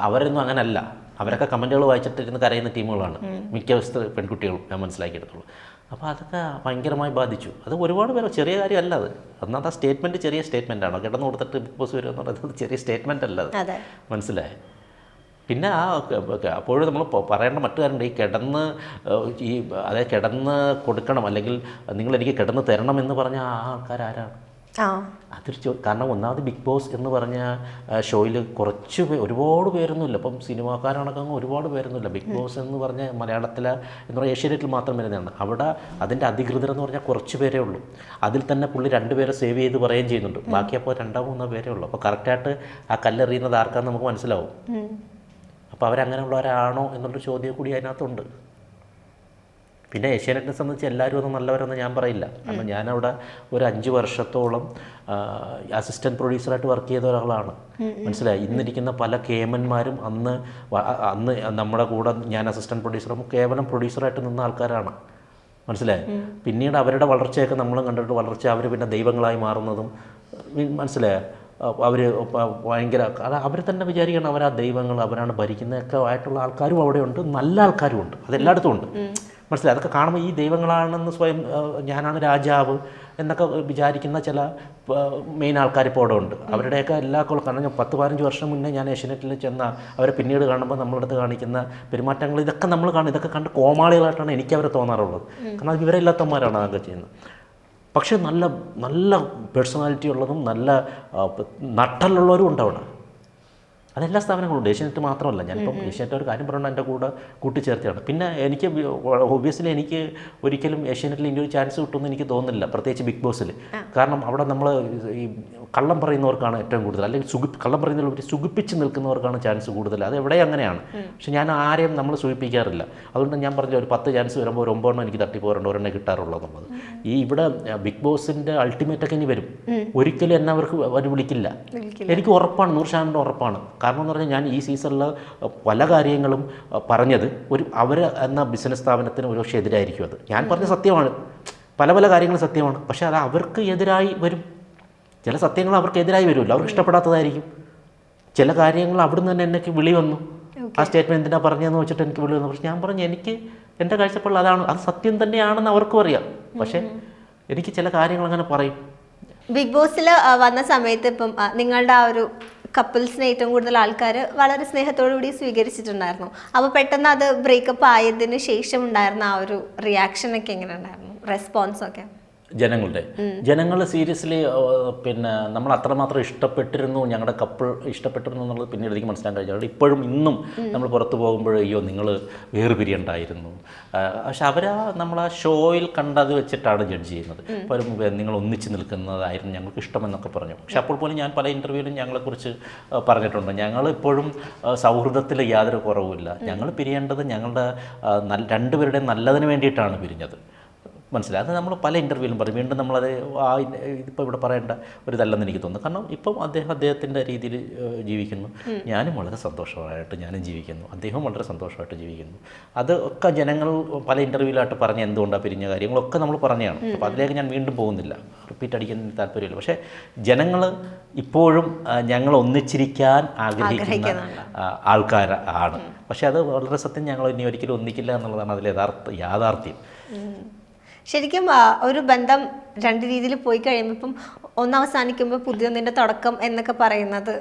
അവരൊന്നും അങ്ങനല്ല. അവരൊക്കെ കമൻറ്റുകൾ വായിച്ചിട്ടിരുന്ന് കരയുന്ന ടീമുകളാണ് മിക്ക പെൺകുട്ടികളും, ഞാൻ മനസ്സിലാക്കിയെടുത്തുള്ളൂ. അപ്പോൾ അതൊക്കെ ഭയങ്കരമായി ബാധിച്ചു. അത് ഒരുപാട് പേര്, ചെറിയ കാര്യമല്ല അത്. ഒന്നാമത്തെ ആ സ്റ്റേറ്റ്മെൻറ്റ് ചെറിയ സ്റ്റേറ്റ്മെൻറ്റാണോ, കിടന്ന് കൊടുത്തിട്ട് ബിഗ് ബോസ് വരും എന്ന് പറയുന്നത് ചെറിയ സ്റ്റേറ്റ്മെൻ്റ് അല്ല അത്. മനസ്സിലായി? പിന്നെ അപ്പോഴും നമ്മൾ പറയേണ്ട മറ്റു കാര്യമുണ്ട്. ഈ കിടന്ന് അതായത് കിടന്ന് കൊടുക്കണം, അല്ലെങ്കിൽ നിങ്ങൾ എനിക്ക് കിടന്ന് തരണം എന്ന് പറഞ്ഞ ആ ആൾക്കാർ ആരാണ്? അതൊരു കാരണം ഒന്നാമത് ബിഗ് ബോസ് എന്ന് പറഞ്ഞ ഷോയിൽ ഒരുപാട് പേരൊന്നുമില്ല. ഇപ്പം സിനിമാക്കാരാണൊക്കെ ഒരുപാട് പേരൊന്നുമില്ല. ബിഗ് ബോസ് എന്ന് പറഞ്ഞ മലയാളത്തിലെ എന്ന് പറഞ്ഞാൽ ഏഷ്യാനെറ്റിൽ മാത്രം വരുന്നതാണ്. അവിടെ അതിൻ്റെ അധികൃതർ എന്ന് പറഞ്ഞാൽ കുറച്ച് പേരേ ഉള്ളൂ. അതിൽ തന്നെ പുള്ളി 2 പേരെ സേവ് ചെയ്ത് പറയുകയും ചെയ്യുന്നുണ്ട്. ബാക്കി അപ്പോൾ 2-3 പേരേ ഉള്ളൂ. അപ്പോൾ കറക്റ്റായിട്ട് ആ കല്ലെറിയുന്നത് ആർക്കാന്ന് നമുക്ക് മനസ്സിലാവും. അപ്പോൾ അവരങ്ങനെയുള്ളവരാണോ എന്നുള്ളൊരു ചോദ്യം കൂടി അതിനകത്തുണ്ട്. പിന്നെ ഏഷ്യാനെറ്റിനെ സംബന്ധിച്ച് എല്ലാവരും ഒന്നും നല്ലവരെന്ന് ഞാൻ പറയില്ല. കാരണം ഞാനവിടെ ഒരു 5 വർഷത്തോളം അസിസ്റ്റൻറ്റ് പ്രൊഡ്യൂസറായിട്ട് വർക്ക് ചെയ്ത ഒരാളാണ്. മനസ്സിലായി? ഇന്നിരിക്കുന്ന പല കേമന്മാരും അന്ന് നമ്മുടെ കൂടെ ഞാൻ അസിസ്റ്റൻറ്റ് പ്രൊഡ്യൂസറും കേവലം പ്രൊഡ്യൂസറായിട്ട് നിന്ന ആൾക്കാരാണ്. മനസ്സിലായി? പിന്നീട് അവരുടെ വളർച്ചയൊക്കെ നമ്മളും കണ്ടിട്ട് അവർ പിന്നെ ദൈവങ്ങളായി മാറുന്നതും മനസ്സിലായി? അവർ ഭയങ്കര അവർ തന്നെ വിചാരിക്കണം അവർ ആ ദൈവങ്ങൾ, അവരാണ് ഭരിക്കുന്നതൊക്കെ ആയിട്ടുള്ള ആൾക്കാരും അവിടെ ഉണ്ട്, നല്ല ആൾക്കാരും ഉണ്ട്. അതെല്ലായിടത്തും ഉണ്ട്. മനസ്സിലായി? അതൊക്കെ കാണുമ്പോൾ ഈ ദൈവങ്ങളാണെന്ന് സ്വയം ഞാനാണ് രാജാവ് എന്നൊക്കെ വിചാരിക്കുന്ന ചില മെയിൻ ആൾക്കാർ ഇപ്പോൾ അവിടെ ഉണ്ട്. അവരുടെയൊക്കെ എല്ലാ കാരണം ഞാൻ 10-15 വർഷം മുന്നേ ഞാൻ ഏഷ്യാനെറ്റിൽ ചെന്ന അവരെ പിന്നീട് കാണുമ്പോൾ നമ്മളടുത്ത് കാണിക്കുന്ന പെരുമാറ്റങ്ങൾ ഇതൊക്കെ നമ്മൾ കാണും. ഇതൊക്കെ കണ്ട് കോമാളികളായിട്ടാണ് എനിക്ക് അവരെ തോന്നാറുള്ളത്. കാരണം അത് വിവരമില്ലാത്തവന്മാരാണ് അതൊക്കെ ചെയ്യുന്നത്. പക്ഷേ നല്ല നല്ല പേഴ്സണാലിറ്റി ഉള്ളതും നല്ല നട്ടലുള്ളവരും ഉണ്ട് അവിടെ. അതെല്ലാ സ്ഥാപനങ്ങളും ഉണ്ട്, ഏഷ്യാനെറ്റ് മാത്രമല്ല. ഞാനിപ്പം ഏഷ്യാനെറ്റ് ഒരു കാര്യം പറഞ്ഞാൽ എൻ്റെ കൂടെ കൂട്ടിച്ചേർത്തിയാണ്. പിന്നെ എനിക്ക് ഒബ്വിയസ്ലി എനിക്ക് ഒരിക്കലും ഏഷ്യാനെറ്റിൽ ഇനി ഒരു ചാൻസ് കിട്ടുമെന്ന് എനിക്ക് തോന്നുന്നില്ല, പ്രത്യേകിച്ച് ബിഗ് ബോസിൽ. കാരണം അവിടെ നമ്മൾ ഈ കള്ളം പറയുന്നവർക്കാണ് ഏറ്റവും കൂടുതൽ, അല്ലെങ്കിൽ കള്ളം പറയുന്നതിലുപരി സുഖിപ്പിച്ച് നിൽക്കുന്നവർക്കാണ് ചാൻസ് കൂടുതൽ. അത് എവിടെ അങ്ങനെയാണ്. പക്ഷെ ഞാൻ ആരെയും നമ്മൾ സുഖിപ്പിക്കാറില്ല. അതുകൊണ്ട് ഞാൻ പറഞ്ഞ ഒരു 10 ചാൻസ് വരുമ്പോൾ ഒരു 9 എനിക്ക് തട്ടിപ്പോരേണ്ട, ഒരെണ്ണം കിട്ടാറുള്ളത് നമ്മൾ. ഈ ഇവിടെ ബിഗ് ബോസിൻ്റെ അൾട്ടിമേറ്റൊക്കെ ഇനി വരും. ഒരിക്കലും എന്നെ അവർ വിളിക്കില്ല. എനിക്ക് ഉറപ്പാണ്, 100% ഉറപ്പാണ്. കാരണം എന്ന് പറഞ്ഞാൽ ഞാൻ ഈ സീസണിൽ പല കാര്യങ്ങളും പറഞ്ഞത് അവർ എന്ന ബിസിനസ് സ്ഥാപനത്തിന് ഒരു പക്ഷേ എതിരായിരിക്കും. അത് ഞാൻ പറഞ്ഞ സത്യമാണ്, പല കാര്യങ്ങളും സത്യമാണ്. പക്ഷേ അത് അവർക്ക് എതിരായി വരും. ചില സത്യങ്ങൾ അവർക്ക് എതിരായി വരുമല്ലോ, അവർക്ക് ഇഷ്ടപ്പെടാത്തതായിരിക്കും. ചില കാര്യങ്ങൾ അവിടുന്ന് തന്നെ എനിക്ക് വിളി വന്നു, ആ സ്റ്റേറ്റ്മെൻറ്റ് എന്തിനാ പറഞ്ഞതെന്ന് വെച്ചിട്ട് എനിക്ക് വിളി വന്നു. പക്ഷെ ഞാൻ പറഞ്ഞു എനിക്ക് എൻ്റെ കാഴ്ചപ്പാടിൽ അതാണ്, അത് സത്യം തന്നെയാണെന്ന് അവർക്കും അറിയാം. പക്ഷേ എനിക്ക് ചില കാര്യങ്ങൾ അങ്ങനെ പറയും. ബിഗ് ബോസിൽ വന്ന സമയത്ത് ഇപ്പം നിങ്ങളുടെ ആ ഒരു കപ്പിൾസിനെ ഏറ്റവും കൂടുതൽ ആൾക്കാർ വളരെ സ്നേഹത്തോടു കൂടി സ്വീകരിച്ചിട്ടുണ്ടായിരുന്നു. അപ്പോൾ പെട്ടെന്ന് അത് ബ്രേക്കപ്പ് ആയതിന് ശേഷം ഉണ്ടായിരുന്ന ആ ഒരു റിയാക്ഷനൊക്കെ എങ്ങനെ ഉണ്ടായിരുന്നു, റെസ്പോൺസൊക്കെ? ജനങ്ങൾ സീരിയസ്ലി പിന്നെ നമ്മൾ അത്രമാത്രം ഇഷ്ടപ്പെട്ടിരുന്നു, ഞങ്ങളുടെ കപ്പിൾ ഇഷ്ടപ്പെട്ടിരുന്നു എന്നുള്ളത് പിന്നീട് എനിക്ക് മനസ്സിലാക്കാൻ കഴിഞ്ഞത്. ഇപ്പോഴും ഇന്നും നമ്മൾ പുറത്ത് പോകുമ്പോൾ അയ്യോ നിങ്ങൾ വേർപിരിയണ്ടായിരുന്നു. പക്ഷെ നമ്മൾ ആ ഷോയിൽ കണ്ടത് വെച്ചിട്ടാണ് ജഡ്ജ് ചെയ്യുന്നത്. ഇപ്പോൾ നിങ്ങൾ ഒന്നിച്ച് നിൽക്കുന്നതായിരുന്നു ഞങ്ങൾക്ക് ഇഷ്ടമെന്നൊക്കെ പറഞ്ഞു. പക്ഷെ അപ്പോൾ പോലും ഞാൻ പല ഇൻ്റർവ്യൂവിലും ഞങ്ങളെക്കുറിച്ച് പറഞ്ഞിട്ടുണ്ട്, ഞങ്ങൾ ഇപ്പോഴും സൗഹൃദത്തിൽ യാതൊരു കുറവുമില്ല. ഞങ്ങൾ പിരിയേണ്ടത് ഞങ്ങളുടെ 2 പേരുടെയും നല്ലതിന് വേണ്ടിയിട്ടാണ് പിരിഞ്ഞത്. മനസ്സിലായി? അത് നമ്മൾ പല ഇൻ്റർവ്യൂവിലും പറയും. വീണ്ടും നമ്മളത് ഇതിപ്പോൾ ഇവിടെ പറയേണ്ട ഒരു ഇതല്ലെന്ന് എനിക്ക് തോന്നുന്നു. കാരണം ഇപ്പം അദ്ദേഹത്തിൻ്റെ രീതിയിൽ ജീവിക്കുന്നു, ഞാനും വളരെ സന്തോഷമായിട്ട് ജീവിക്കുന്നു, അദ്ദേഹവും വളരെ സന്തോഷമായിട്ട് ജീവിക്കുന്നു. അത് ഒക്കെ ജനങ്ങൾ പല ഇൻ്റർവ്യൂവിലായിട്ട് പറഞ്ഞ് എന്തുകൊണ്ടാണ് പിരിഞ്ഞ കാര്യങ്ങളൊക്കെ നമ്മൾ പറഞ്ഞതാണ്. അപ്പോൾ അതിലേക്ക് ഞാൻ വീണ്ടും പോകുന്നില്ല, റിപ്പീറ്റ് അടിക്കാൻ താല്പര്യമില്ല. പക്ഷേ ജനങ്ങൾ ഇപ്പോഴും ഞങ്ങൾ ഒന്നിച്ചിരിക്കാൻ ആഗ്രഹിക്കുന്ന ആൾക്കാരാണ്. പക്ഷേ അത് വളരെ സത്യം, ഞങ്ങൾ ഇനി ഒരിക്കലും ഒന്നിക്കില്ല എന്നുള്ളതാണ് അതിൽ യാഥാർത്ഥ്യം. ശരിക്കും ഒരു ബന്ധം രണ്ട് രീതിയിൽ പോയി കഴിയുമ്പോൾ ഇപ്പം ഒന്ന് അവസാനിക്കുമ്പോൾ പുതിയൊന്നിൻ്റെ തുടക്കം എന്നൊക്കെ പറയുന്നത്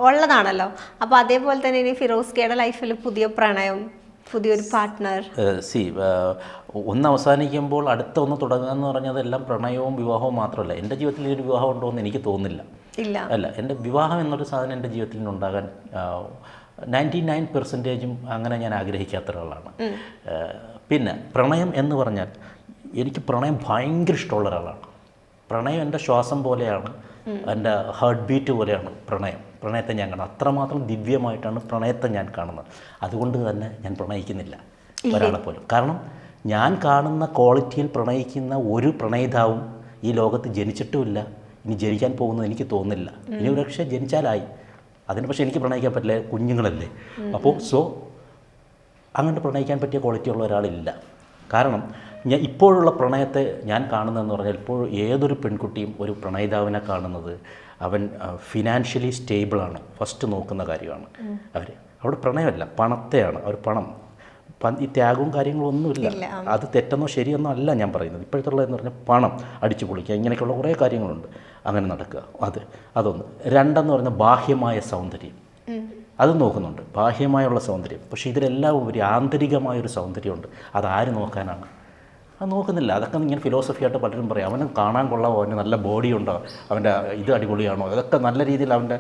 ഉള്ളതാണല്ലോ. അപ്പോൾ അതേപോലെ തന്നെ ഇനി ഫിറോസ്കയുടെ ലൈഫിൽ പുതിയ പ്രണയം, പുതിയൊരു പാർട്ട്ണർ. ഒന്ന് അവസാനിക്കുമ്പോൾ അടുത്ത ഒന്ന് തുടങ്ങുക എന്ന് പറഞ്ഞത് എല്ലാം പ്രണയവും വിവാഹവും മാത്രമല്ല. എൻ്റെ ജീവിതത്തിൽ ഒരു വിവാഹം ഉണ്ടോ എന്ന് എനിക്ക് തോന്നുന്നില്ല. ഇല്ല, അല്ല, എൻ്റെ വിവാഹം എന്നൊരു സാധനം എൻ്റെ ജീവിതത്തിൽ ഉണ്ടാകാൻ 99% അങ്ങനെ ഞാൻ ആഗ്രഹിക്കാത്ത ഒരാളാണ്. പിന്നെ പ്രണയം എന്ന് പറഞ്ഞാൽ എനിക്ക് പ്രണയം ഭയങ്കര ഇഷ്ടമുള്ള ഒരാളാണ്. പ്രണയം എൻ്റെ ശ്വാസം പോലെയാണ്, എൻ്റെ ഹാർട്ട് ബീറ്റ് പോലെയാണ് പ്രണയത്തെ ഞാൻ കാണുന്നത്. അത്രമാത്രം ദിവ്യമായിട്ടാണ് പ്രണയത്തെ ഞാൻ കാണുന്നത്. അതുകൊണ്ട് തന്നെ ഞാൻ പ്രണയിക്കുന്നില്ല ഒരാളെ പോലും. കാരണം ഞാൻ കാണുന്ന ക്വാളിറ്റിയിൽ പ്രണയിക്കുന്ന ഒരു പ്രണയിതാവും ഈ ലോകത്ത് ജനിച്ചിട്ടുമില്ല, ഇനി ജനിക്കാൻ പോകുന്നത് എനിക്ക് തോന്നുന്നില്ല. ഇനി ഒരു പക്ഷേ ജനിച്ചാലായി, അതിന് പക്ഷേ എനിക്ക് പ്രണയിക്കാൻ പറ്റില്ല, കുഞ്ഞുങ്ങളല്ലേ. അപ്പോൾ അങ്ങോട്ട് പ്രണയിക്കാൻ പറ്റിയ ക്വാളിറ്റി ഉള്ള ഒരാളില്ല. കാരണം ഇപ്പോഴുള്ള പ്രണയത്തെ ഞാൻ കാണുന്നതെന്ന് പറഞ്ഞാൽ, ഇപ്പോൾ ഏതൊരു പെൺകുട്ടിയും ഒരു പ്രണയിതാവിനെ കാണുന്നത് അവൻ ഫിനാൻഷ്യലി സ്റ്റേബിളാണ് ഫസ്റ്റ് നോക്കുന്ന കാര്യമാണ്. അവിടെ പ്രണയമല്ല, പണത്തെയാണ്. അവർ പണം, ഈ ത്യാഗവും കാര്യങ്ങളും ഒന്നുമില്ല. അത് തെറ്റെന്നോ ശരിയെന്നോ അല്ല ഞാൻ പറയുന്നത്. ഇപ്പോഴത്തുള്ളതെന്ന് പറഞ്ഞാൽ പണം അടിച്ചു പൊളിക്കുക, ഇങ്ങനെയൊക്കെയുള്ള കുറേ കാര്യങ്ങളുണ്ട്, അങ്ങനെ നടക്കുക. അതൊന്ന്. രണ്ടെന്ന് പറഞ്ഞാൽ ബാഹ്യമായ സൗന്ദര്യം, അത് നോക്കുന്നുണ്ട്, ബാഹ്യമായുള്ള സൗന്ദര്യം. പക്ഷേ ഇതിലെല്ലാം ഉപരി ആന്തരികമായൊരു സൗന്ദര്യമുണ്ട്. അതാര് നോക്കാനാണ്? അത് നോക്കുന്നില്ല. അതൊക്കെ ഇങ്ങനെ ഫിലോസഫിയായിട്ട് പലരും പറയും. അവന് കാണാൻ കൊള്ളാമോ, അവന് നല്ല ബോഡി ഉണ്ടോ, അവൻ്റെ ഇത് അടിപൊളിയാണോ, അതൊക്കെ നല്ല രീതിയിൽ അവൻ്റെ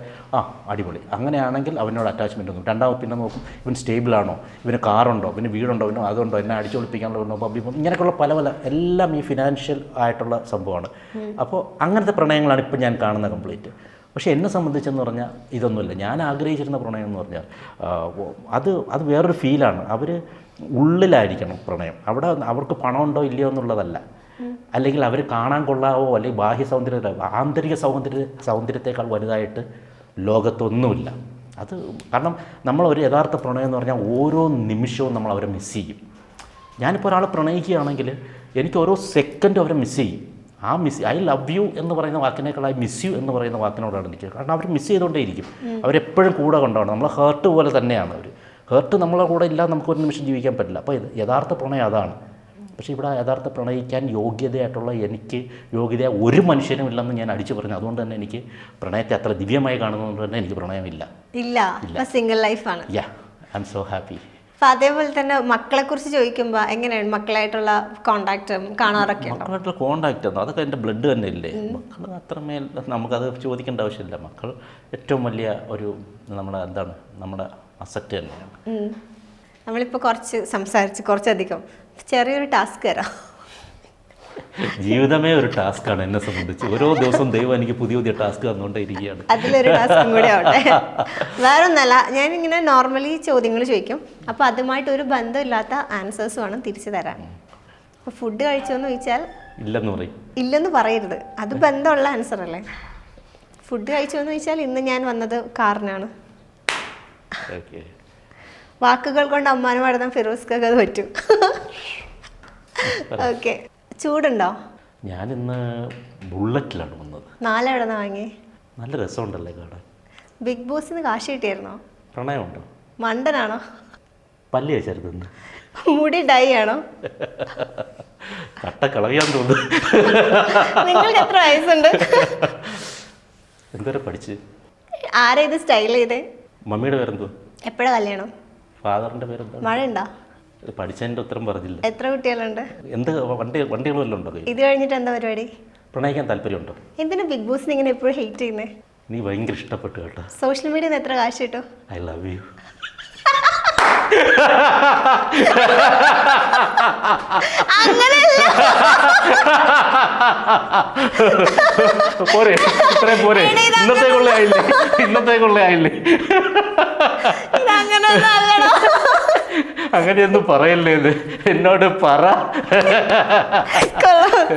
അടിപൊളി, അങ്ങനെയാണെങ്കിൽ അവനോട് അറ്റാച്ച്മെൻ്റ് ഒന്നും. രണ്ടാമത് പിന്നെ നോക്കും, ഇവൻ സ്റ്റേബിളാണോ, ഇവന് കാറുണ്ടോ, ഇവന് വീടുണ്ടോ, ഇവനോ അതുണ്ടോ, എന്നെ അടിച്ചൊളിപ്പിക്കാനുള്ള പബ്ലിക്, ഇങ്ങനെയൊക്കെയുള്ള പല എല്ലാം ഈ ഫിനാൻഷ്യൽ ആയിട്ടുള്ള സംഭവമാണ്. അപ്പോൾ അങ്ങനത്തെ പ്രണയങ്ങളാണ് ഇപ്പം ഞാൻ കാണുന്ന കംപ്ലീറ്റ്. പക്ഷേ എന്നെ സംബന്ധിച്ചെന്ന് പറഞ്ഞാൽ ഇതൊന്നുമില്ല. ഞാൻ ആഗ്രഹിച്ചിരുന്ന പ്രണയം എന്ന് പറഞ്ഞാൽ അത് വേറൊരു ഫീലാണ്. അവർ ഉള്ളിലായിരിക്കണം പ്രണയം. അവിടെ അവർക്ക് പണമുണ്ടോ ഇല്ലയോ എന്നുള്ളതല്ല, അല്ലെങ്കിൽ അവർ കാണാൻ കൊള്ളാവോ, അല്ലെങ്കിൽ ബാഹ്യ സൗന്ദര്യം, ആന്തരിക സൗന്ദര്യത്തെക്കാൾ വലുതായിട്ട് ലോകത്തൊന്നുമില്ല. അത് കാരണം നമ്മളൊരു യഥാർത്ഥ പ്രണയം എന്ന് പറഞ്ഞാൽ ഓരോ നിമിഷവും നമ്മൾ അവരെ മിസ് ചെയ്യും. ഞാനിപ്പോൾ ഒരാളെ പ്രണയിക്കുകയാണെങ്കിൽ എനിക്ക് ഓരോ സെക്കൻഡും അവരെ മിസ് ചെയ്യും. ആ ഐ ലവ് യു എന്ന് പറയുന്ന വാക്കിനേക്കാൾ ഐ മിസ് യു എന്ന് പറയുന്ന വാക്കിനോടാണ് എനിക്ക്. കാരണം അവർ മിസ് ചെയ്തുകൊണ്ടേയിരിക്കും. അവരെപ്പോഴും കൂടെ കൊണ്ടാണ്. നമ്മളെ ഹേർട്ട് പോലെ തന്നെയാണ് അവർ. ഹേർട്ട് നമ്മളെ കൂടെ ഇല്ലാതെ നമുക്കൊരു നിമിഷം ജീവിക്കാൻ പറ്റില്ല. അപ്പോൾ യഥാർത്ഥ പ്രണയം അതാണ്. പക്ഷേ ഇവിടെ യഥാർത്ഥ പ്രണയിക്കാൻ യോഗ്യതയായ ഒരു മനുഷ്യനും ഇല്ലെന്ന് ഞാൻ അടിച്ചു പറഞ്ഞു. അതുകൊണ്ട് തന്നെ എനിക്ക് പ്രണയത്തെ അത്ര ദിവ്യമായി കാണുന്നതുകൊണ്ട് തന്നെ എനിക്ക് പ്രണയമില്ല. സിംഗിൾ ലൈഫാണ്. I M so happy. അപ്പം അതേപോലെ തന്നെ മക്കളെ കുറിച്ച് ചോദിക്കുമ്പോൾ എങ്ങനെയാണ് മക്കളായിട്ടുള്ള കോണ്ടാക്റ്റും കാണാറൊക്കെ? മക്കളായിട്ടുള്ള കോണ്ടാക്റ്റ് ഒന്നും അതൊക്കെ എൻ്റെ ബ്ലഡ് തന്നെ ഇല്ലേ. മക്കൾ അത്രമേൽ നമുക്കത് ചോദിക്കേണ്ട ആവശ്യമില്ല. മക്കൾ ഏറ്റവും വലിയ ഒരു നമ്മുടെ അസറ്റ് തന്നെയാണ്. നമ്മളിപ്പോൾ കുറച്ചധികം ചെറിയൊരു ടാസ്ക് തരാം. ജീവിതമേ ഒരു ടാസ്ക്കാണ് എന്നെ സംബന്ധിച്ച്. ഓരോ ദിവസവും ദൈവം എനിക്ക് പുതിയ ടാസ്ക് തന്നുകൊണ്ടേയിരിക്കുകയാണ്. അതിലൊരു ടാസ്കും കൂടി ആവട്ടെ. വേറെ ഒന്നല്ല, ഞാനിങ്ങനെ നോർമലി ചോദ്യങ്ങൾ ചോദിക്കും. അപ്പോൾ അതുമായിട്ട് ഒരു ബന്ധമില്ലാത്ത ആൻസേഴ്സ് വേണം തിരിച്ചു തരാൻ. അപ്പോൾ ഫുഡ് കഴിച്ചോന്ന് ചോദിച്ചാൽ ഇല്ലെന്ന് പറയരുത്. അത് ബന്ധമുള്ള ആൻസർ അല്ലേ. ഫുഡ് കഴിച്ചോന്ന് ചോദിച്ചാൽ ഇന്ന് ഞാൻ വന്നത് കാറിനാണ്. വാക്കുകൾ കൊണ്ട് അമ്മാനം പാടുന്ന ഫിറോസ്ക്കൊക്കെ അത് പറ്റും. ഓക്കെ. ചൂടുണ്ടോ? ഞാനിന്ന് ബുള്ളറ്റിലാണ് വന്നത്. 4 എവിടെ നിന്ന് വാങ്ങി? നല്ല രസമുണ്ടല്ലേ കാണാൻ. ബിഗ് ബോസിന് കാശ് കിട്ടിയായിരുന്നോ? പ്രണയമുണ്ടോ? മണ്ടനാണോ? പല്ലി വെച്ചായിരുന്നു. മുടി ഡൈ ആണോ? കട്ട കളയാൻ തോന്നുന്നു. നിങ്ങൾക്ക് എത്ര വയസ്സുണ്ട്? എന്തോരം പഠിച്ച്? ആരാ ഇത് സ്റ്റൈൽ ചെയ്തേ? മമ്മിയുടെ പേരെന്തോ? എപ്പോഴാ കല്യാണം? ഫാദറിന്റെ പേരെന്താ? മഴ ഉണ്ടോ? പഠിച്ചതിന്റെ ഉത്തരം പറഞ്ഞില്ല. എത്ര കുട്ടികളുണ്ട്? എന്ത് വണ്ടികളും എല്ലാം ഉണ്ടോ? ഇത് കഴിഞ്ഞിട്ട് എന്താ പരിപാടി? പ്രണയിക്കാൻ താല്പര്യമുണ്ടോ? എന്തിനാ ബിഗ് ബോസിന് ഇങ്ങനെ എപ്പോഴും ഹേറ്റ് ചെയ്യുന്നേ? നീ ഭയങ്കര ഇഷ്ടപ്പെട്ടു കേട്ടോ. സോഷ്യൽ മീഡിയയിൽ എത്ര കാശ് കിട്ടും? I love you. പോരെ, ഇത്രയും പോരെ. ഇന്നത്തേക്കുള്ള ആയില്ലേ? അങ്ങനെയൊന്നും പറയല്ലേ, ഇത് എന്നോട് പറ.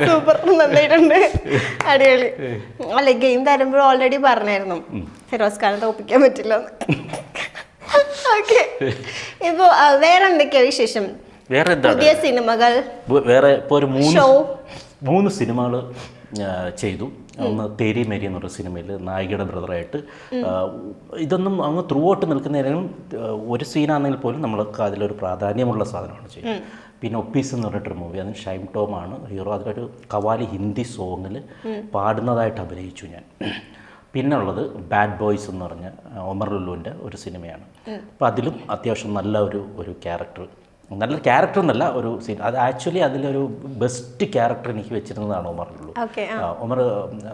സൂപ്പർ, നന്നായിട്ടുണ്ട്, അടിപൊളി. അല്ലെ, ഗെയിം തരുമ്പോൾ ഓൾറെഡി പറഞ്ഞായിരുന്നു ഫിറോസ് ഖാനെ തോപ്പിക്കാൻ പറ്റില്ല. ഓക്കെ. ഇപ്പൊ വേറെ എന്തൊക്കെയാ വിശേഷം? വേറെ എന്താ പുതിയ സിനിമകൾ? വേറെ ഇപ്പോൾ ഒരു 3 സിനിമകൾ ചെയ്തു. ഒന്ന് തേരി മേരി എന്നൊരു സിനിമയിൽ നായികയുടെ ബ്രദറായിട്ട്. ഇതൊന്നും അങ്ങ് ത്രൂ ഔട്ട് നിൽക്കുന്നതിനും ഒരു സീനാണെങ്കിൽ പോലും നമ്മൾക്ക് അതിലൊരു പ്രാധാന്യമുള്ള സാധനമാണ് ചെയ്യുന്നത്. പിന്നെ ഒപ്പീസ് എന്ന് പറഞ്ഞിട്ടൊരു മൂവി, അതിന് ഷൈം ടോമാണ് ഹീറോ. അതിലൊരു കവാലി ഹിന്ദി സോങ്ങിൽ പാടുന്നതായിട്ട് അഭിനയിച്ചു ഞാൻ. പിന്നെ ഉള്ളത് ബാഡ് ബോയ്സ് എന്ന് പറഞ്ഞ ഒമർ ലുലുവിൻ്റെ ഒരു സിനിമയാണ്. അപ്പോൾ അതിലും അത്യാവശ്യം നല്ല ഒരു ക്യാരക്ടർ, നല്ല ക്യാരക്ടർ എന്നല്ല ഒരു സീൻ, അത് ആക്ച്വലി അതിലൊരു ബെസ്റ്റ് ക്യാരക്ടർ എനിക്ക് വെച്ചിരുന്നതാണ് ഒമർ ലുലു. ഒമർ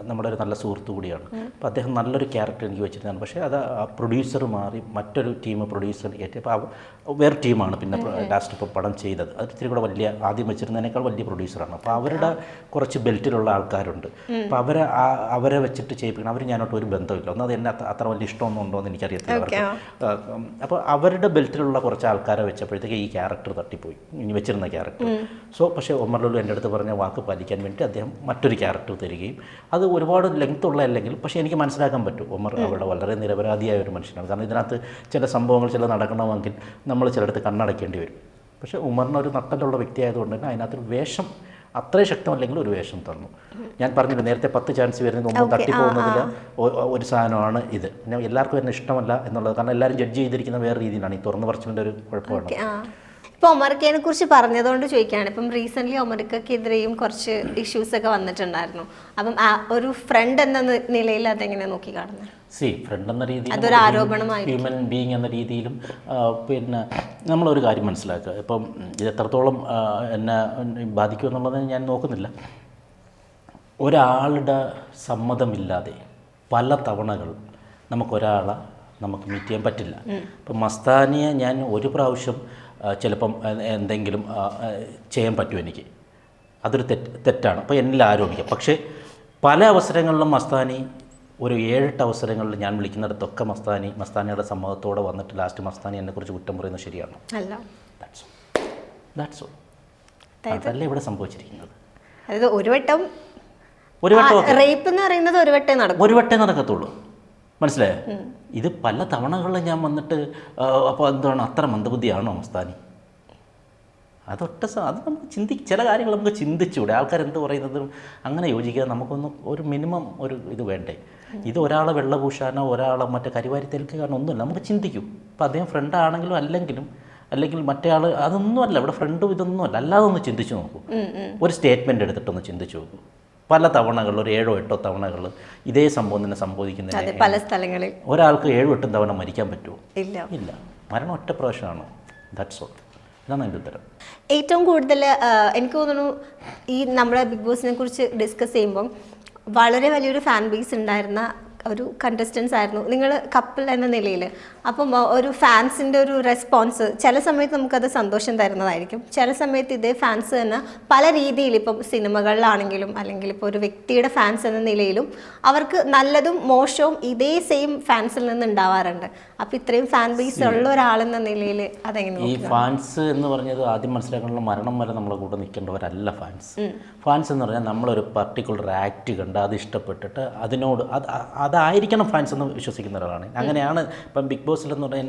നമ്മുടെ ഒരു നല്ല സുഹൃത്തു കൂടിയാണ്. അപ്പോൾ അദ്ദേഹം നല്ലൊരു ക്യാരക്ടർ എനിക്ക് വെച്ചിരുന്നതാണ്. പക്ഷേ അത് പ്രൊഡ്യൂസർ മാറി മറ്റൊരു ടീം പ്രൊഡ്യൂസർ കയറ്റി, അപ്പോൾ വേറെ ടീമാണ് പിന്നെ ലാസ്റ്റ് ഇപ്പോൾ പടം ചെയ്തത്. അത് ഇത്തിരി കൂടെ വലിയ, ആദ്യം വെച്ചിരുന്നതിനേക്കാൾ വലിയ പ്രൊഡ്യൂസറാണ്. അപ്പോൾ അവരുടെ കുറച്ച് ബെൽറ്റിലുള്ള ആൾക്കാരുണ്ട്. അപ്പോൾ അവരെ വെച്ചിട്ട് ചെയ്യിപ്പിക്കണം. അവർ ഞാനോട്ട് ഒരു ബന്ധമില്ല, ഒന്നത് എന്നെ അത്ര വലിയ ഇഷ്ടമൊന്നും ഉണ്ടോ എന്ന് എനിക്കറിയത്തില്ല. അപ്പോൾ അവരുടെ ബെൽറ്റിലുള്ള കുറച്ച് ആൾക്കാരെ വെച്ചപ്പോഴത്തേക്ക് ഈ ക്യാരക്ടർ തട്ടിപ്പോയി, ഇനി വെച്ചിരുന്ന ക്യാരക്ടർ. പക്ഷേ ഒമർ ലുലു എൻ്റെ അടുത്ത് പറഞ്ഞ വാക്ക് പാലിക്കാൻ വേണ്ടി അദ്ദേഹം മറ്റൊരു ക്യാരക്ടർ തരികയും, അത് ഒരുപാട് ലെങ്ത് ഉള്ള അല്ലെങ്കിൽ പക്ഷേ എനിക്ക് മനസ്സിലാക്കാൻ പറ്റും ഒമർ അവിടെ വളരെ നിരപരാധിയായ ഒരു മനുഷ്യനാണ്. കാരണം ഇതിനകത്ത് ചില സംഭവങ്ങൾ ചില നടക്കണമെങ്കിൽ നമ്മൾ ചിലയിടത്ത് കണ്ണടയ്ക്കേണ്ടി വരും. പക്ഷേ ഉമറിന് ഒരു നട്ടലുള്ള വ്യക്തിയായതുകൊണ്ട് തന്നെ അതിനകത്തൊരു വേഷം അത്രയും ശക്തമല്ലെങ്കിൽ ഒരു വേഷം തന്നു. ഞാൻ പറഞ്ഞില്ല നേരത്തെ 10 ചാൻസ് വരുന്നത് 9 തട്ടിപ്പോകുന്നതിൽ ഒരു സാധനമാണ് ഇത്. പിന്നെ എല്ലാവർക്കും എന്നെ ഇഷ്ടമല്ല എന്നുള്ളത്, കാരണം എല്ലാവരും ജഡ്ജ് ചെയ്തിരിക്കുന്ന വേറെ രീതിയിലാണ്. ഈ തുറന്നു പറച്ചിലിൻ്റെ ഒരു കുഴപ്പമാണ്. ഇപ്പോൾ ഒമർക്കയെ കുറിച്ച് പറഞ്ഞതുകൊണ്ട് ചോദിക്കുകയാണ്. ഇപ്പം റീസെൻ്റ്ലി ഒമർക്കെതിരെയും കുറച്ച് ഇഷ്യൂസ് ഒക്കെ വന്നിട്ടുണ്ടായിരുന്നു. അപ്പം ഒരു ഫ്രണ്ട് എന്ന നിലയിൽ അതെങ്ങനെ നോക്കി കാണുന്നത്? ഫ്രണ്ട് എന്ന രീതിയിൽ, അതൊരു ആരോപണമായി, ഹ്യൂമൻ ബീയിങ് എന്ന രീതിയിലും പിന്നെ നമ്മളൊരു കാര്യം മനസ്സിലാക്കുക. ഇപ്പം ഇത് എത്രത്തോളം എന്നെ ബാധിക്കുമെന്നുള്ളത് ഞാൻ നോക്കുന്നില്ല. ഒരാളുടെ സമ്മതമില്ലാതെ പല തവണകൾ നമുക്കൊരാളെ മീറ്റ് ചെയ്യാൻ പറ്റില്ല. ഇപ്പം മസ്താനിയെ ഞാൻ ഒരു പ്രാവശ്യം ചിലപ്പം എന്തെങ്കിലും ചെയ്യാൻ പറ്റും എനിക്ക്, അതൊരു തെറ്റാണ്, അപ്പോൾ എന്നിൽ ആരോപിക്കാം. പക്ഷേ പല അവസരങ്ങളിലും മസ്താനി ഒരു 7-8 അവസരങ്ങളിൽ ഞാൻ വിളിക്കുന്നിടത്തൊക്കെ മസ്താനിയുടെ സമ്മതത്തോടെ വന്നിട്ട് ലാസ്റ്റ് മസ്താനി എന്നെക്കുറിച്ച് കുറ്റം പറയുന്നത് ശരിയാണ്. അതല്ല ഇവിടെ സംഭവിച്ചിരിക്കുന്നത്. അതായത് ഒരു വട്ടം റേപ്പ് എന്ന് പറയുന്നത് ഒരു വട്ടേ നടക്കത്തുള്ളൂ, മനസ്സിലായോ? ഇത് പല തവണകളിൽ ഞാൻ വന്നിട്ട് അപ്പോൾ എന്താണ് അത്ര മന്ദബുദ്ധിയാണോ മസ്താനി? അത് നമുക്ക് ചില കാര്യങ്ങൾ നമുക്ക് ചിന്തിച്ചുകൂടെ? ആൾക്കാരെന്ത് പറയുന്നതും അങ്ങനെ യോജിക്കാതെ നമുക്കൊന്ന് ഒരു മിനിമം ഒരു ഇത് വേണ്ടേ? ഇത് ഒരാളെ വെള്ളപൂശാനോ ഒരാളെ മറ്റേ കരിവാരി തെൽക്കാനോ ഒന്നുമില്ല, നമുക്ക് ചിന്തിക്കും. ഇപ്പം അദ്ദേഹം ഫ്രണ്ടാണെങ്കിലും അല്ലെങ്കിൽ മറ്റേ ആൾ അതൊന്നുമല്ല, ഇവിടെ ഫ്രണ്ടും ഇതൊന്നുമല്ല, അല്ലാതെ ഒന്ന് ചിന്തിച്ചു നോക്കൂ. ഒരു സ്റ്റേറ്റ്മെൻറ്റ് എടുത്തിട്ടൊന്ന് ചിന്തിച്ചു നോക്കൂ. പല തവണകൾ, ഒരു 7-8 തവണകൾ ഇതേ സംഭവം തന്നെ സംഭവിക്കുന്നത് പല സ്ഥലങ്ങളിൽ. ഒരാൾക്ക് 7-8 തവണ മരിക്കാൻ പറ്റുമോ? ഇല്ല. മരണം ഒറ്റ പ്രാവശ്യമാണ്. That's all. ഇതാണ് എൻ്റെ ഉത്തരം. ഏറ്റവും കൂടുതൽ എനിക്ക് തോന്നുന്നു ഈ നമ്മുടെ ബിഗ് ബോസിനെ കുറിച്ച് ഡിസ്കസ് ചെയ്യുമ്പം വളരെ വലിയൊരു ഫാൻ ബേസ് ഉണ്ടായിരുന്ന ഒരു കണ്ടസ്റ്റൻസ് ആയിരുന്നു നിങ്ങൾ കപ്പിൾ എന്ന നിലയിൽ. അപ്പം ഒരു ഫാൻസിൻ്റെ ഒരു റെസ്പോൺസ് ചില സമയത്ത് നമുക്കത് സന്തോഷം തരുന്നതായിരിക്കും, ചില സമയത്ത് ഇതേ ഫാൻസ് തന്നെ പല രീതിയിൽ, ഇപ്പം സിനിമകളിലാണെങ്കിലും അല്ലെങ്കിൽ ഇപ്പോൾ ഒരു വ്യക്തിയുടെ ഫാൻസ് എന്ന നിലയിലും അവർക്ക് നല്ലതും മോശവും ഇതേ സെയിം ഫാൻസിൽ നിന്ന് ഉണ്ടാവാറുണ്ട്. അപ്പോൾ ഇത്രയും ഫാൻ ബേസ് ഉള്ള ഒരാളെന്ന നിലയിൽ അതെങ്ങനെ? ഈ ഫാൻസ് എന്ന് പറഞ്ഞത് ആദ്യം മനസ്സിലാക്കാനുള്ള, മരണം വരെ നമ്മളെ കൂടെ നിൽക്കേണ്ടവരല്ല ഫാൻസ്. ഫാൻസ് എന്ന് പറഞ്ഞാൽ നമ്മളൊരു പർട്ടിക്കുലർ ആക്ട് കണ്ട് അത് ഇഷ്ടപ്പെട്ടിട്ട് അതിനോട് അതായിരിക്കണം ഫാൻസ് എന്ന് വിശ്വസിക്കുന്ന ഒരാളാണ്. അങ്ങനെയാണ് ഇപ്പം ബിഗ് ബോസിലെന്ന് പറഞ്ഞാൽ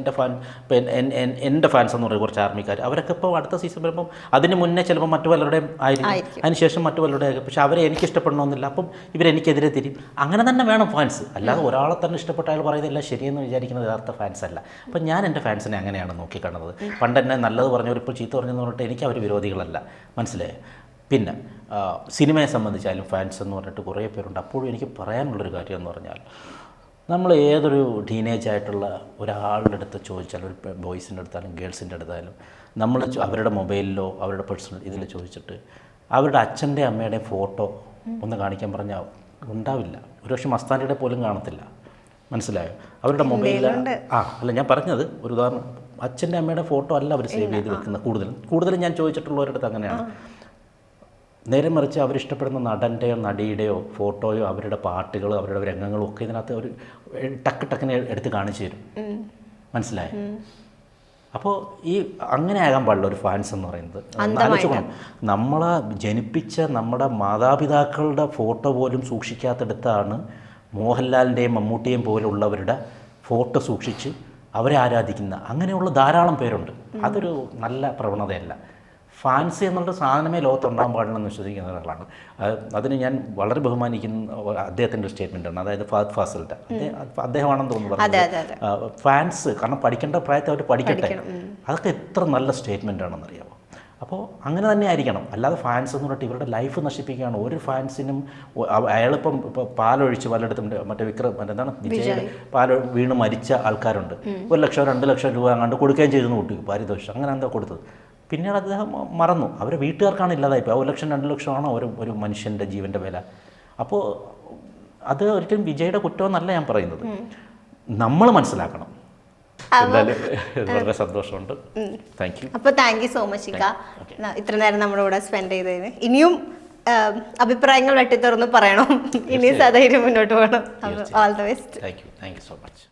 എൻ്റെ ഫാൻസ് എന്ന് പറയുന്ന കുറച്ച് ആർമിക്കാർ, അവരൊക്കെ ഇപ്പോൾ അടുത്ത സീസൺ വരുമ്പം അതിന് മുന്നേ ചിലപ്പോൾ മറ്റു പലരുടെയും ആയിരിക്കും, അതിനുശേഷം മറ്റു പലരുടെയും, പക്ഷേ അവരെ എനിക്ക് ഇഷ്ടപ്പെടണമെന്നില്ല, അപ്പം ഇവരെനിക്കെതിരെ തിരിയും. അങ്ങനെ തന്നെ വേണം ഫാൻസ്. അല്ലാതെ ഒരാളെ തന്നെ ഇഷ്ടപ്പെട്ട അയാൾ പറയുന്നതെല്ലാം ശരിയെന്ന് വിചാരിക്കുന്നത് യഥാർത്ഥ ഫാൻസ് അല്ല. അപ്പം ഞാൻ എൻ്റെ ഫാൻസിനെ അങ്ങനെയാണ് നോക്കിക്കാണുന്നത്. പണ്ട് എന്നെ നല്ലത് പറഞ്ഞവർ ഇപ്പോൾ ചീത്ത പറഞ്ഞെന്ന് പറഞ്ഞിട്ട് എനിക്ക് അവർ വിരോധികളല്ല, മനസ്സിലായേ? പിന്നെ സിനിമയെ സംബന്ധിച്ചാലും ഫാൻസ് എന്ന് പറഞ്ഞിട്ട് കുറേ പേരുണ്ട്. അപ്പോഴും എനിക്ക് പറയാനുള്ളൊരു കാര്യം എന്ന് പറഞ്ഞാൽ, നമ്മൾ ഏതൊരു ടീനേജ് ആയിട്ടുള്ള ഒരാളുടെ അടുത്ത് ചോദിച്ചാലും, ഒരു ബോയ്സിൻ്റെ അടുത്തായാലും ഗേൾസിൻ്റെ അടുത്തായാലും, നമ്മൾ അവരുടെ മൊബൈലിലോ അവരുടെ പേഴ്സണൽ ഇതിൽ ചോദിച്ചിട്ട് അവരുടെ അച്ഛൻ്റെ അമ്മയുടെയും ഫോട്ടോ ഒന്ന് കാണിക്കാൻ പറഞ്ഞാൽ ഉണ്ടാവില്ല. ഒരുപക്ഷെ മസ്താനിയുടെ പോലും കാണത്തില്ല, മനസ്സിലായോ? അവരുടെ മൊബൈലിൽ അല്ല ഞാൻ പറഞ്ഞത് ഒരു ഉദാഹരണം, അച്ഛൻ്റെ അമ്മയുടെ ഫോട്ടോ അല്ല അവർ സേവ് ചെയ്ത് വെക്കുന്നത്. കൂടുതലും ഞാൻ ചോദിച്ചിട്ടുള്ളവരുടെ അങ്ങനെയാണ്. നേരെ മറിച്ച് അവരിഷ്ടപ്പെടുന്ന നടൻ്റെയോ നടിയുടെയോ ഫോട്ടോയോ അവരുടെ പാട്ടുകളോ അവരുടെ രംഗങ്ങളും ഒക്കെ ഇതിനകത്ത് ഒരു ടക്കിനെ എടുത്ത് കാണിച്ചു തരും, മനസ്സിലായോ? അപ്പോൾ ഈ അങ്ങനെ ആകാൻ പാടില്ല ഒരു ഫാൻസ് എന്ന് പറയുന്നത്. ആലോചിക്കണം, നമ്മളെ ജനിപ്പിച്ച നമ്മുടെ മാതാപിതാക്കളുടെ ഫോട്ടോ പോലും സൂക്ഷിക്കാത്തടുത്താണ് മോഹൻലാലിൻ്റെയും മമ്മൂട്ടിയെയും പോലുള്ളവരുടെ ഫോട്ടോ സൂക്ഷിച്ച് അവരെ ആരാധിക്കുന്ന അങ്ങനെയുള്ള ധാരാളം പേരുണ്ട്. അതൊരു നല്ല പ്രവണതയല്ല. ഫാൻസി എന്നുള്ള സാധനമേ ലോകത്തുണ്ടാകാൻ പാടില്ലെന്ന് വിശ്വസിക്കുന്ന ഒരാളാണ്. അതിന് ഞാൻ വളരെ ബഹുമാനിക്കുന്ന അദ്ദേഹത്തിൻ്റെ ഒരു സ്റ്റേറ്റ്മെൻറ്റാണ്, അതായത് ഫഹദ് ഫാസിലിൻ്റെ, അദ്ദേഹമാണെന്ന് തോന്നുന്നു ഫാൻസ്. കാരണം പഠിക്കേണ്ട പ്രായത്തിൽ അവർ പഠിക്കട്ടെ. അതൊക്കെ എത്ര നല്ല സ്റ്റേറ്റ്മെൻറ്റാണെന്നറിയാമോ? അപ്പോൾ അങ്ങനെ തന്നെ ആയിരിക്കണം. അല്ലാതെ ഫാൻസ് എന്ന് പറഞ്ഞിട്ട് ഇവരുടെ ലൈഫ് നശിപ്പിക്കുകയാണ്. ഒരു ഫാൻസിനും അയാളിപ്പം പാലൊഴിച്ച് പലയിടത്തും മറ്റേ എന്താണ് വിജയുടെ വീണ് മരിച്ച ആൾക്കാരുണ്ട്. 1 ലക്ഷം 2 ലക്ഷം രൂപ അങ്ങാണ്ട് കൊടുക്കുകയും ചെയ്തെന്ന് കൂട്ടി പാരിതോഷികം അങ്ങനെ എന്താ കൊടുത്തത്. പിന്നീട് അദ്ദേഹം മറന്നു. അവരെ വീട്ടുകാർക്കാണ് ഇല്ലാതായിപ്പോൾ. 1 ലക്ഷം 2 ലക്ഷമാണോ ഒരു മനുഷ്യൻ്റെ ജീവൻ്റെ വില. അപ്പോൾ അത് ഒരിക്കലും വിജയുടെ കുറ്റമെന്നല്ല ഞാൻ പറയുന്നത്, നമ്മൾ മനസ്സിലാക്കണം. എന്തായാലും വളരെ സന്തോഷമുണ്ട്. Thank you. അപ്പോൾ താങ്ക് യു സോ മച്ച് ഇക്ക, ഇത്ര നേരം നമ്മുടെ കൂടെ സ്പെൻഡ് ചെയ്തതിന്. ഇനിയും അഭിപ്രായങ്ങൾ വെട്ടിത്തുറന്ന് പറയണം, ഇനിയും സധൈര്യം മുന്നോട്ട് പോകണം. All the best. Thank you so much.